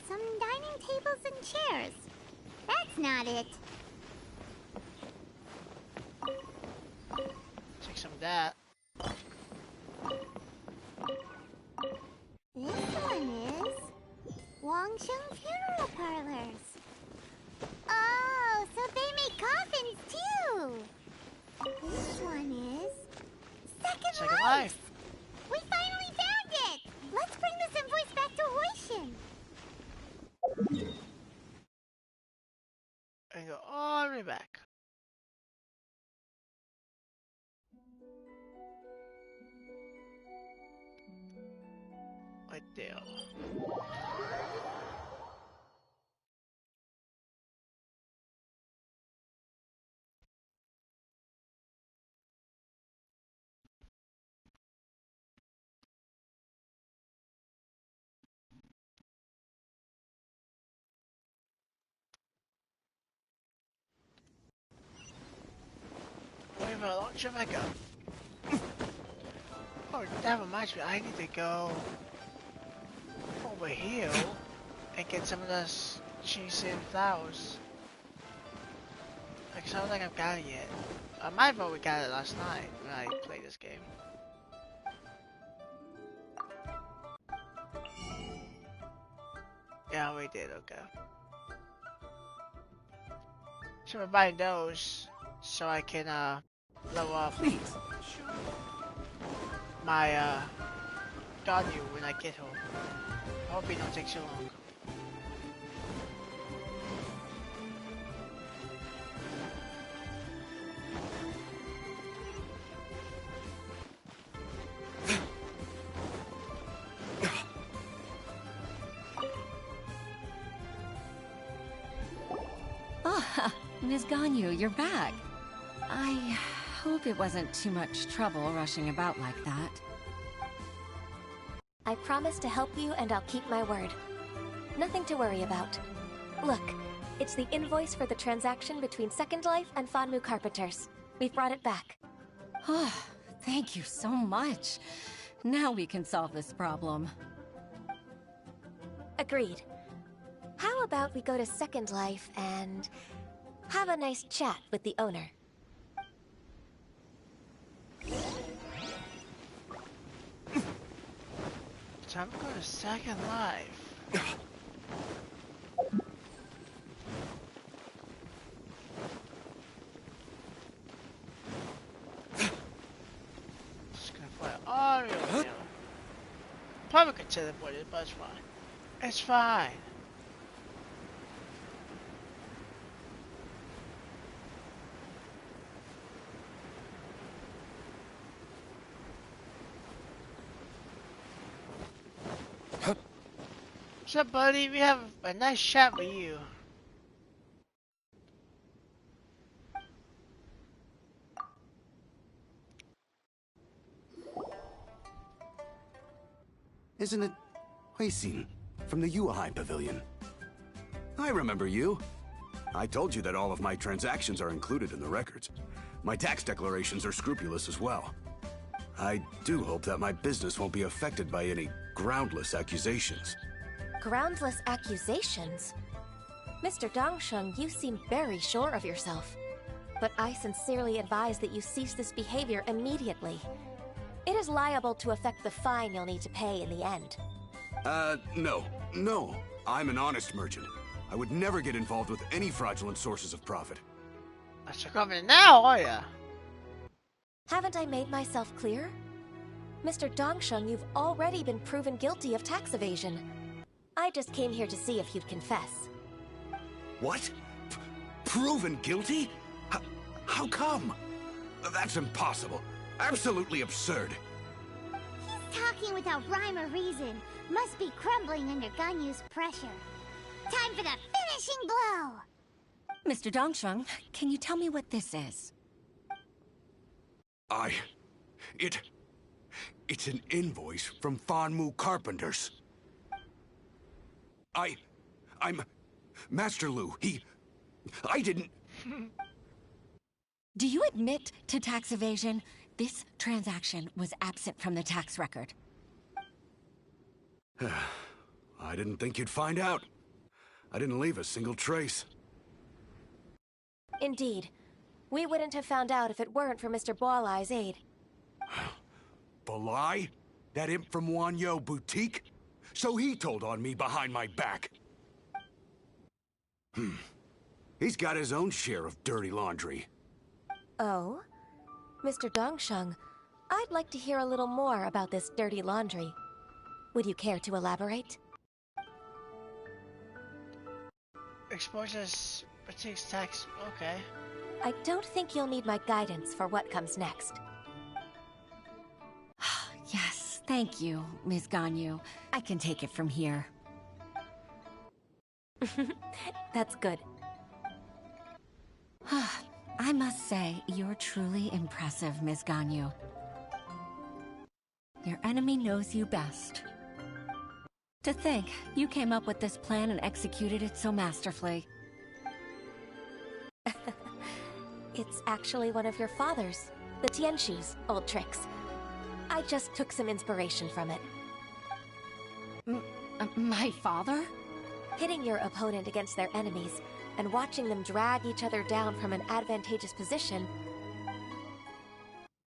Some dining tables and chairs. That's not it. Take some of that. This one is Wangsheng Funeral Parlors. Oh, so they make coffins too. This one is Second Life. We finally found it. Let's bring this invoice back to Hoishin. And go all the way back. Right there. Wait a minute, how should I go? Oh, that reminds me, I need to go over here and get some of those cheese and flowers. Like, I don't think I've got it yet. I might have already got it last night when I played this game. Yeah, we did, okay. So we're buying those so I can blow up my Ganyu when I get home. I hope it don't take so long. Ah, Ms. Ganyu, you're back. I hope it wasn't too much trouble rushing about like that. I promise to help you and I'll keep my word. Nothing to worry about. Look, it's the invoice for the transaction between Second Life and Fanmu Carpenters. We've brought it back. Oh, thank you so much. Now we can solve this problem. Agreed. How about we go to Second Life and have a nice chat with the owner? Time to go to Second Life. Just gonna play Ario. Probably could teleport it, but it's fine. It's fine. What's up, buddy? We have a nice chat with you. Isn't it Huixin from the Yuehai Pavilion? I remember you. I told you that all of my transactions are included in the records. My tax declarations are scrupulous as well. I do hope that my business won't be affected by any groundless accusations. Groundless accusations? Mr. Dongsheng, you seem very sure of yourself. But I sincerely advise that you cease this behavior immediately. It is liable to affect the fine you'll need to pay in the end. No. I'm an honest merchant. I would never get involved with any fraudulent sources of profit. That's coming now, are ya? Haven't I made myself clear? Mr. Dongsheng, you've already been proven guilty of tax evasion. I just came here to see if you'd confess. What? Proven guilty? How come? That's impossible. Absolutely absurd. He's talking without rhyme or reason. Must be crumbling under Ganyu's pressure. Time for the finishing blow! Mr. Dongsheng, can you tell me what this is? It's an invoice from Fanmu Carpenters. I'm Master Lu. I didn't... Do you admit to tax evasion? This transaction was absent from the tax record. I didn't think you'd find out. I didn't leave a single trace. Indeed. We wouldn't have found out if it weren't for Mr. Boalai's aid. Balai? That imp from Wanyo Boutique? So he told on me behind my back. He's got his own share of dirty laundry. Oh? Mr. Dongsheng, I'd like to hear a little more about this dirty laundry. Would you care to elaborate? Exposes boutiques tax. Okay. I don't think you'll need my guidance for what comes next. Yes, thank you, Ms. Ganyu. I can take it from here. That's good. I must say, you're truly impressive, Ms. Ganyu. Your enemy knows you best. To think, you came up with this plan and executed it so masterfully. It's actually one of your father's, the Tianshu's, old tricks. I just took some inspiration from it. My father? Hitting your opponent against their enemies and watching them drag each other down from an advantageous position.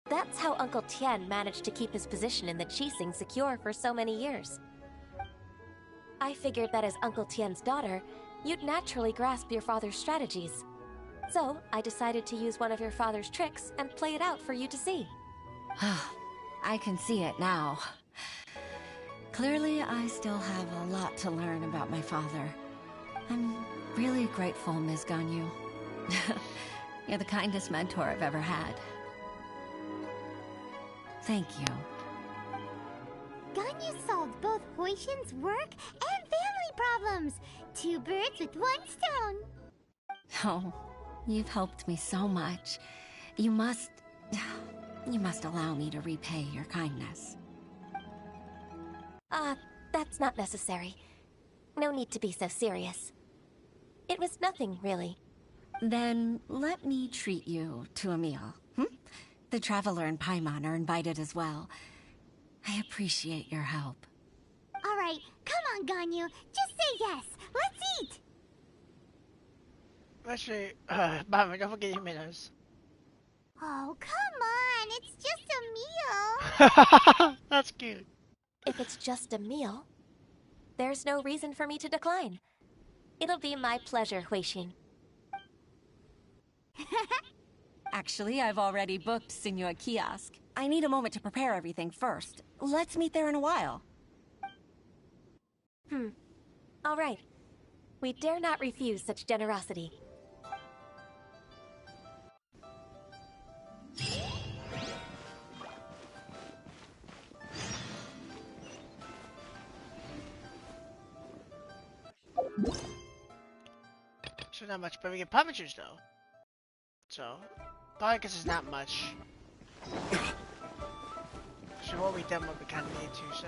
That's how Uncle Tian managed to keep his position in the Qixing secure for so many years. I figured that as Uncle Tian's daughter, you'd naturally grasp your father's strategies. So, I decided to use one of your father's tricks and play it out for you to see. I can see it now. Clearly, I still have a lot to learn about my father. I'm really grateful, Ms. Ganyu. You're the kindest mentor I've ever had. Thank you. Ganyu solved both Huixin's work and family problems. 2 birds with 1 stone. Oh, you've helped me so much. You must allow me to repay your kindness. That's not necessary. No need to be so serious. It was nothing, really. Then let me treat you to a meal. The Traveler and Paimon are invited as well. I appreciate your help. All right, come on, Ganyu. Just say yes. Let's eat. Actually, Mama, don't forget your minnows. Oh, come on. It's just a meal. That's cute. If it's just a meal, there's no reason for me to decline. It'll be my pleasure, Huixin. Actually, I've already booked Senor Kiosk. I need a moment to prepare everything first. Let's meet there in a while. All right. We dare not refuse such generosity. So not much, but we get publishers though. So, probably guess it's not much. So what we done, what we kind of need to, so.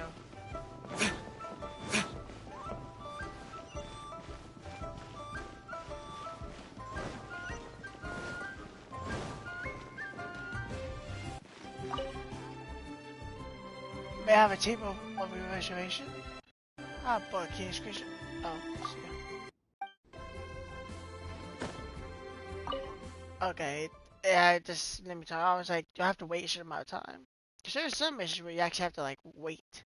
May I have a table of reservation? Ah, book, key description. Oh, let's see. Okay, yeah, just let me tell you, I was like, do I have to wait a certain amount of time? Because there's some missions where you actually have to, like, wait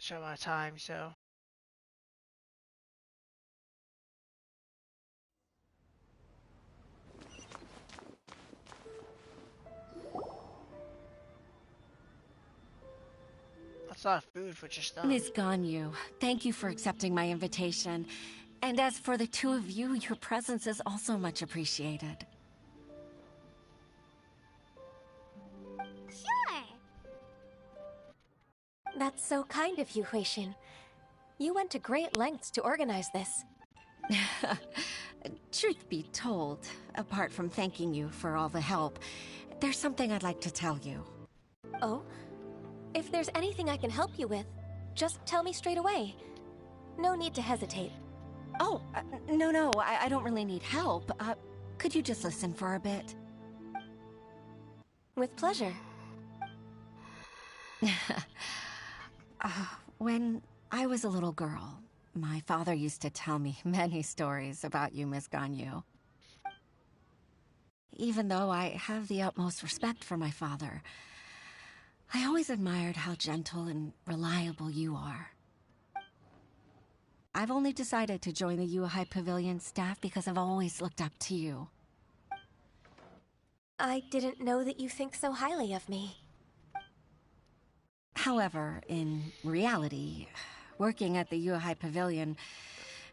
a certain amount of time, so. That's a lot of food for just them. Miss Ganyu, thank you for accepting my invitation. And as for the two of you, your presence is also much appreciated. Sure. That's so kind of you, Huixin. You went to great lengths to organize this. Truth be told, apart from thanking you for all the help, there's something I'd like to tell you. Oh? If there's anything I can help you with, just tell me straight away. No need to hesitate. Oh, no, I don't really need help. Could you just listen for a bit? With pleasure. When I was a little girl, my father used to tell me many stories about you, Miss Ganyu. Even though I have the utmost respect for my father, I always admired how gentle and reliable you are. I've only decided to join the Yuhai Pavilion staff because I've always looked up to you. I didn't know that you think so highly of me. However, in reality, working at the Yuhai Pavilion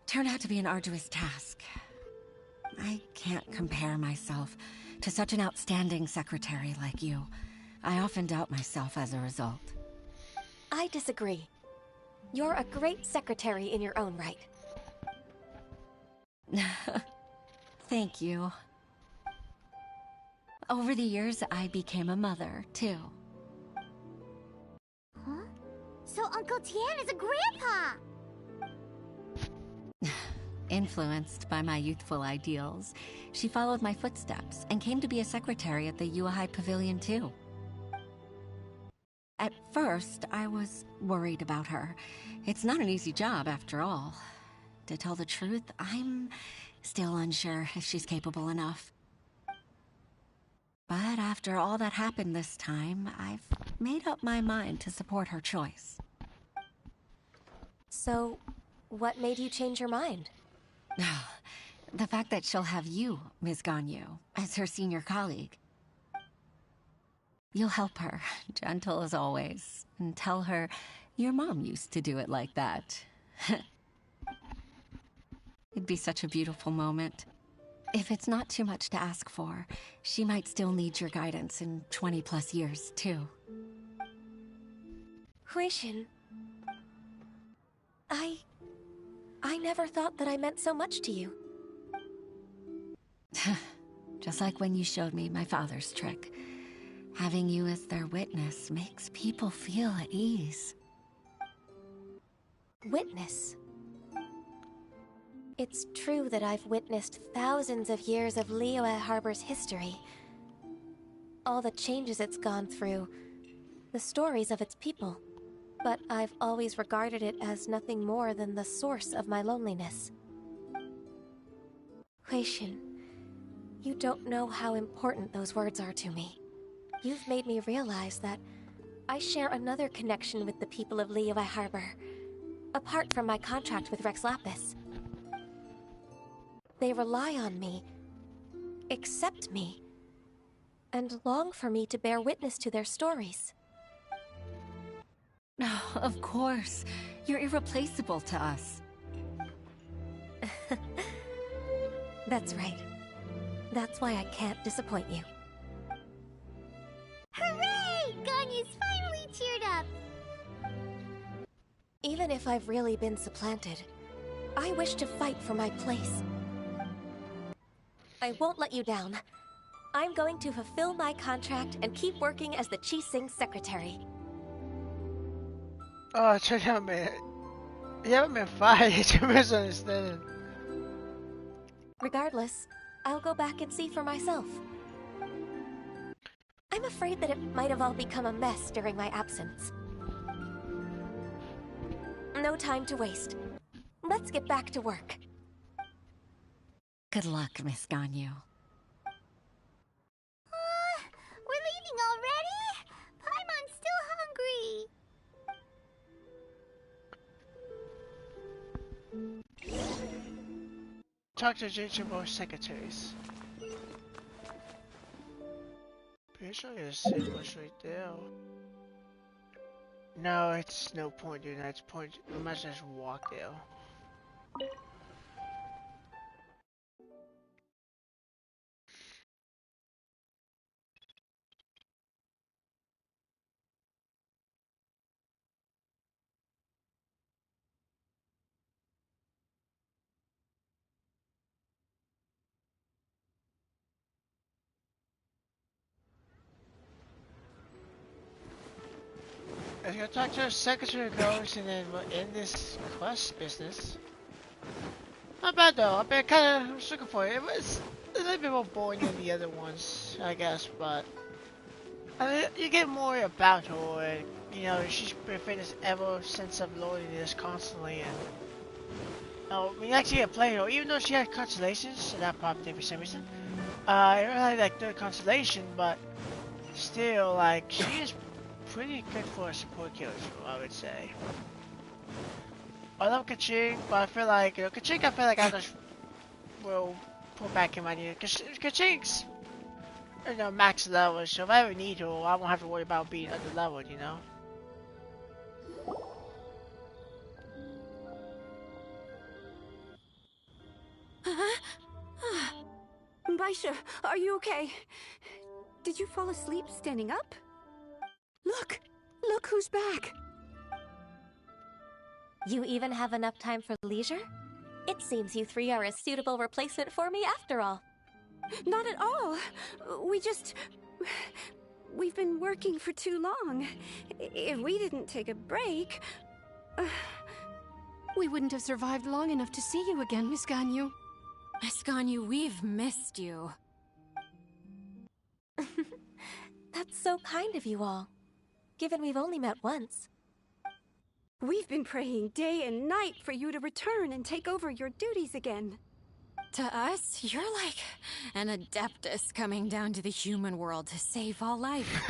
turned out to be an arduous task. I can't compare myself to such an outstanding secretary like you. I often doubt myself as a result. I disagree. You're a great secretary in your own right. Thank you. Over the years, I became a mother, too. Huh? So Uncle Tian is a grandpa! Influenced by my youthful ideals, she followed my footsteps and came to be a secretary at the Yuhai Pavilion, too. At first, I was worried about her. It's not an easy job, after all. To tell the truth, I'm still unsure if she's capable enough. But after all that happened this time, I've made up my mind to support her choice. So, what made you change your mind? The fact that she'll have you, Ms. Ganyu, as her senior colleague. You'll help her, gentle as always, and tell her your mom used to do it like that. It'd be such a beautiful moment. If it's not too much to ask for, she might still need your guidance in 20+ years, too. Huixin, I never thought that I meant so much to you. Just like when you showed me my father's trick. Having you as their witness makes people feel at ease. Witness? It's true that I've witnessed thousands of years of Liyue Harbor's history. All the changes it's gone through, the stories of its people. But I've always regarded it as nothing more than the source of my loneliness. Huixin, you don't know how important those words are to me. You've made me realize that I share another connection with the people of Liyue Harbor, apart from my contract with Rex Lapis. They rely on me, accept me, and long for me to bear witness to their stories. Of course. You're irreplaceable to us. That's right. That's why I can't disappoint you. Hooray! Ganyu's finally cheered up! Even if I've really been supplanted, I wish to fight for my place. I won't let you down. I'm going to fulfill my contract and keep working as the Qixing secretary. Oh, check out, man. You haven't been fired. You're misunderstanding. Regardless, I'll go back and see for myself. I'm afraid that it might have all become a mess during my absence. No time to waste. Let's get back to work. Good luck, Miss Ganyu. We're leaving already? Paimon's still hungry. Talk to Jinchurbo secretaries. Pretty sure there's a safe bush right there. No, it's no point doing that. It's point. We might just walk there. Let's go talk to the secretary of Ghost and then we'll end this quest business. Not bad though, I've been kinda looking for it. It was a little bit more boring than the other ones, I guess, but I mean, you get more about her and, you know, she's been famous ever since I've loaded this constantly and we actually get to play her, even though she had constellations, and that popped in for some reason. I don't really like the constellation, but still, like, she is pretty good for a support killer, I would say. I love Kaching, but I feel like, you know, Kaching, I feel like I just will put back in my need. Kaching's, you know, max level, so if I ever need her, I won't have to worry about being under leveled, you know? Baisha, are you okay? Did you fall asleep standing up? Look! Look who's back! You even have enough time for leisure? It seems you three are a suitable replacement for me after all. Not at all. We've been working for too long. If we didn't take a break... We wouldn't have survived long enough to see you again, Miss Ganyu. Miss Ganyu, we've missed you. That's so kind of you all, given we've only met once. We've been praying day and night for you to return and take over your duties again. To us, you're like an adeptus coming down to the human world to save all life.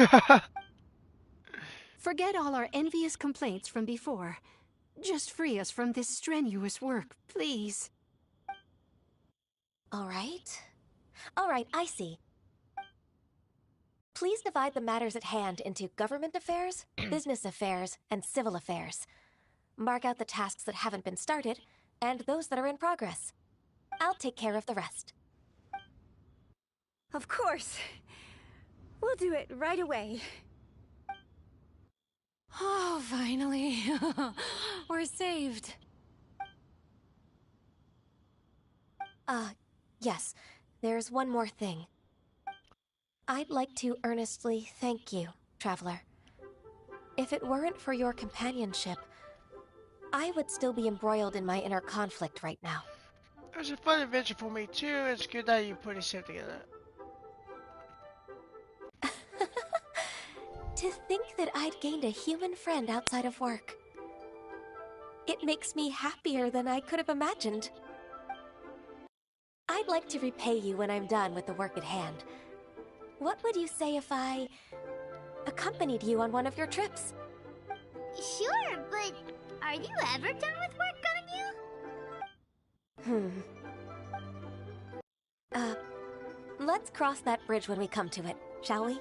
Forget all our envious complaints from before. Just free us from this strenuous work, please. All right, I see. Please divide the matters at hand into government affairs, business affairs, and civil affairs. Mark out the tasks that haven't been started, and those that are in progress. I'll take care of the rest. Of course. We'll do it right away. Oh, finally. We're saved. Yes, there's one more thing. I'd like to earnestly thank you, Traveler. If it weren't for your companionship, I would still be embroiled in my inner conflict right now. It was a fun adventure for me too. It's good that you put yourself together. To think that I'd gained a human friend outside of work. It makes me happier than I could have imagined. I'd like to repay you when I'm done with the work at hand. What would you say if I... accompanied you on one of your trips. Sure, but are you ever done with work, Ganyu? Let's cross that bridge when we come to it, shall we?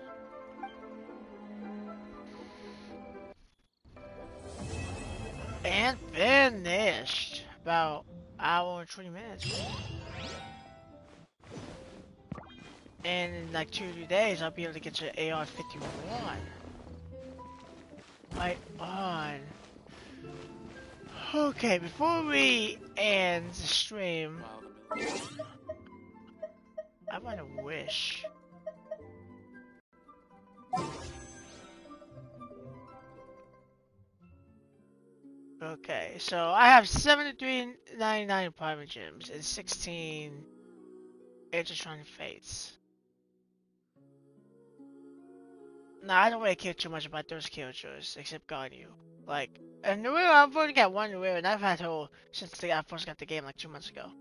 And finished. About an hour and 20 minutes. And in like 2 or 3 days, I'll be able to get to AR-51. Right on. Okay, before we end the stream, I want to wish. Okay, so I have 73.99 private gems and 16 Intertron Fates. Nah, I don't really care too much about those characters, except Ganyu. Like, and Naru, I've only got one Naru, and I've had her since I first got the game like 2 months ago.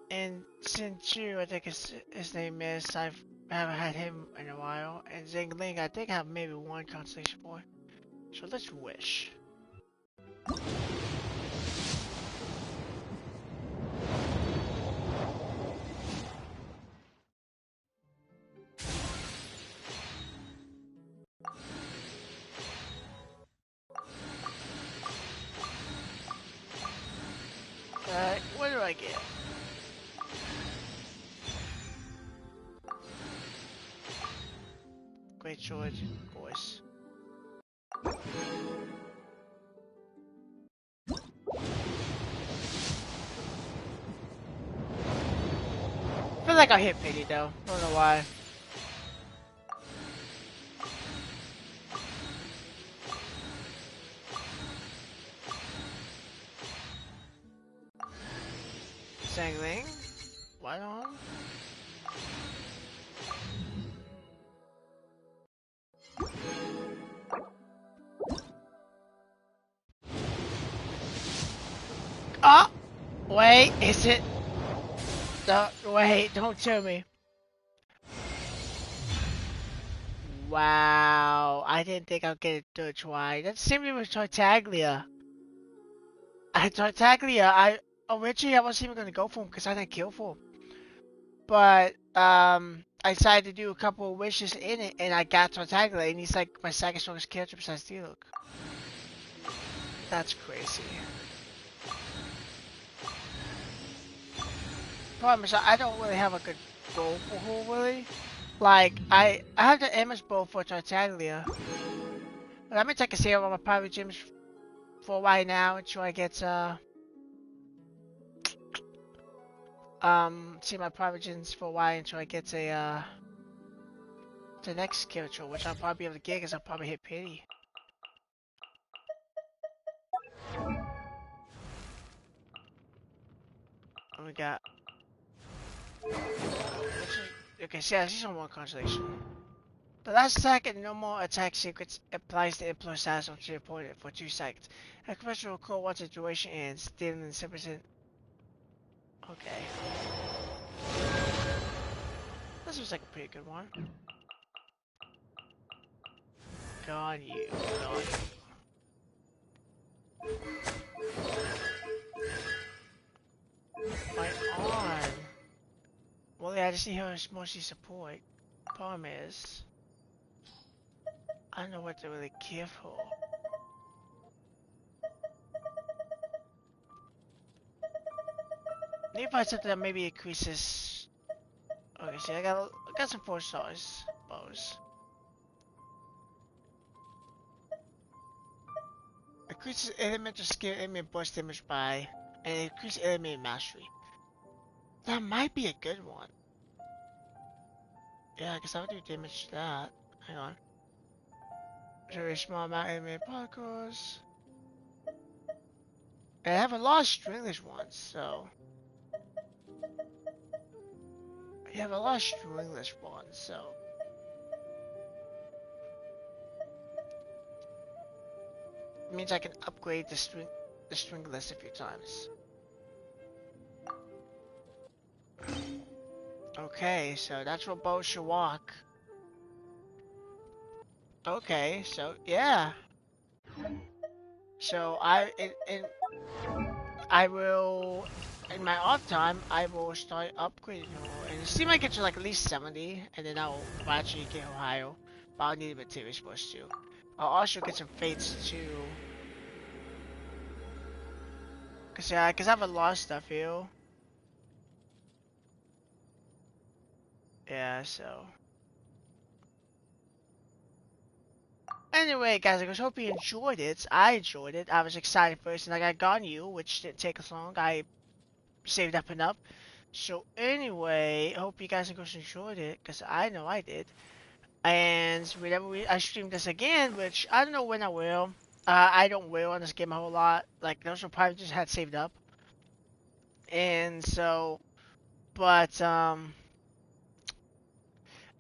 And Sinchu, I think his name is, I haven't had him in a while. And Zingling, I think I have maybe one constellation for. So let's wish. Alright, what do I get? Great sword, of course. I feel like I hit pity though. I don't know why. Sangling. What on? Oh! Wait, is it? Wait, don't tell me. Wow, I didn't think I'd get it third try. That's simply with Tartaglia. Originally I wasn't even gonna go for him because I didn't kill for him. But I decided to do a couple of wishes in it, and I got Tartaglia, and he's like my second strongest character besides Diluc. That's crazy. Problem is, I don't really have a good goal for her, really. Like, I have the image bow for Tartaglia. But that means I can save all my private gems for a while now until I get, see my private gems for a while until I get a, the next character, which I'll probably be able to get because I'll probably hit pity. What we got? Okay, see, I see some more constellation. The last attack and no more attack secrets applies to influence status onto your opponent for 2 seconds. A question will recall once the duration ends, dealing in 7%. Okay. This was like a pretty good one. Ganyu. Right on. Well, yeah, I just need her as mostly support. Problem is, I don't know what to really give her. Maybe if I something that maybe increases. Okay, see, I got some 4 stars bows. Increases elemental skill enemy burst damage by, and increases enemy mastery. That might be a good one. Yeah, I guess I would do damage to that. Hang on. Very small amount of enemy particles. And I have a lot of stringless ones, so. You have a lot of stringless ones, so. It means I can upgrade the stringless a few times. Okay, so that's what bow should walk. Okay, so yeah. So I will in my off time I will start upgrading her, and see if I get to like at least 70, and then I'll actually get Ohio. But I'll need materials first too. I'll also get some fates too. Cause yeah, cause I have a lot of stuff here. Yeah, so. Anyway, guys, I just hope you enjoyed it. I enjoyed it. I was excited first, and I got Ganyu, which didn't take us long. I saved up enough. So anyway, I hope you guys enjoyed it, because I know I did. And whenever I stream this again, which I don't know when I will. I don't will on this game a whole lot. Like, those were probably just had saved up. And so, but,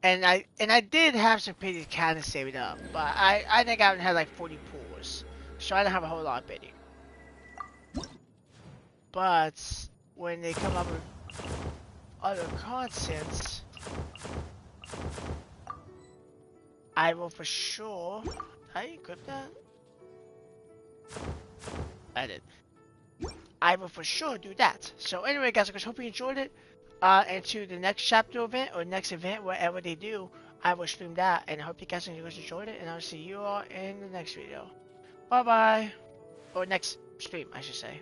and I did have some pity kind of saved up, but I think I had like 40 pools, so I don't have a whole lot of pity. But when they come up with other contents, I will for sure. Did I equip that? I did. I will for sure do that. So anyway, guys, I just hope you enjoyed it. And to the next chapter event or next event, whatever they do, I will stream that. And I hope you guys enjoyed it. And I'll see you all in the next video. Bye bye. Or next stream, I should say.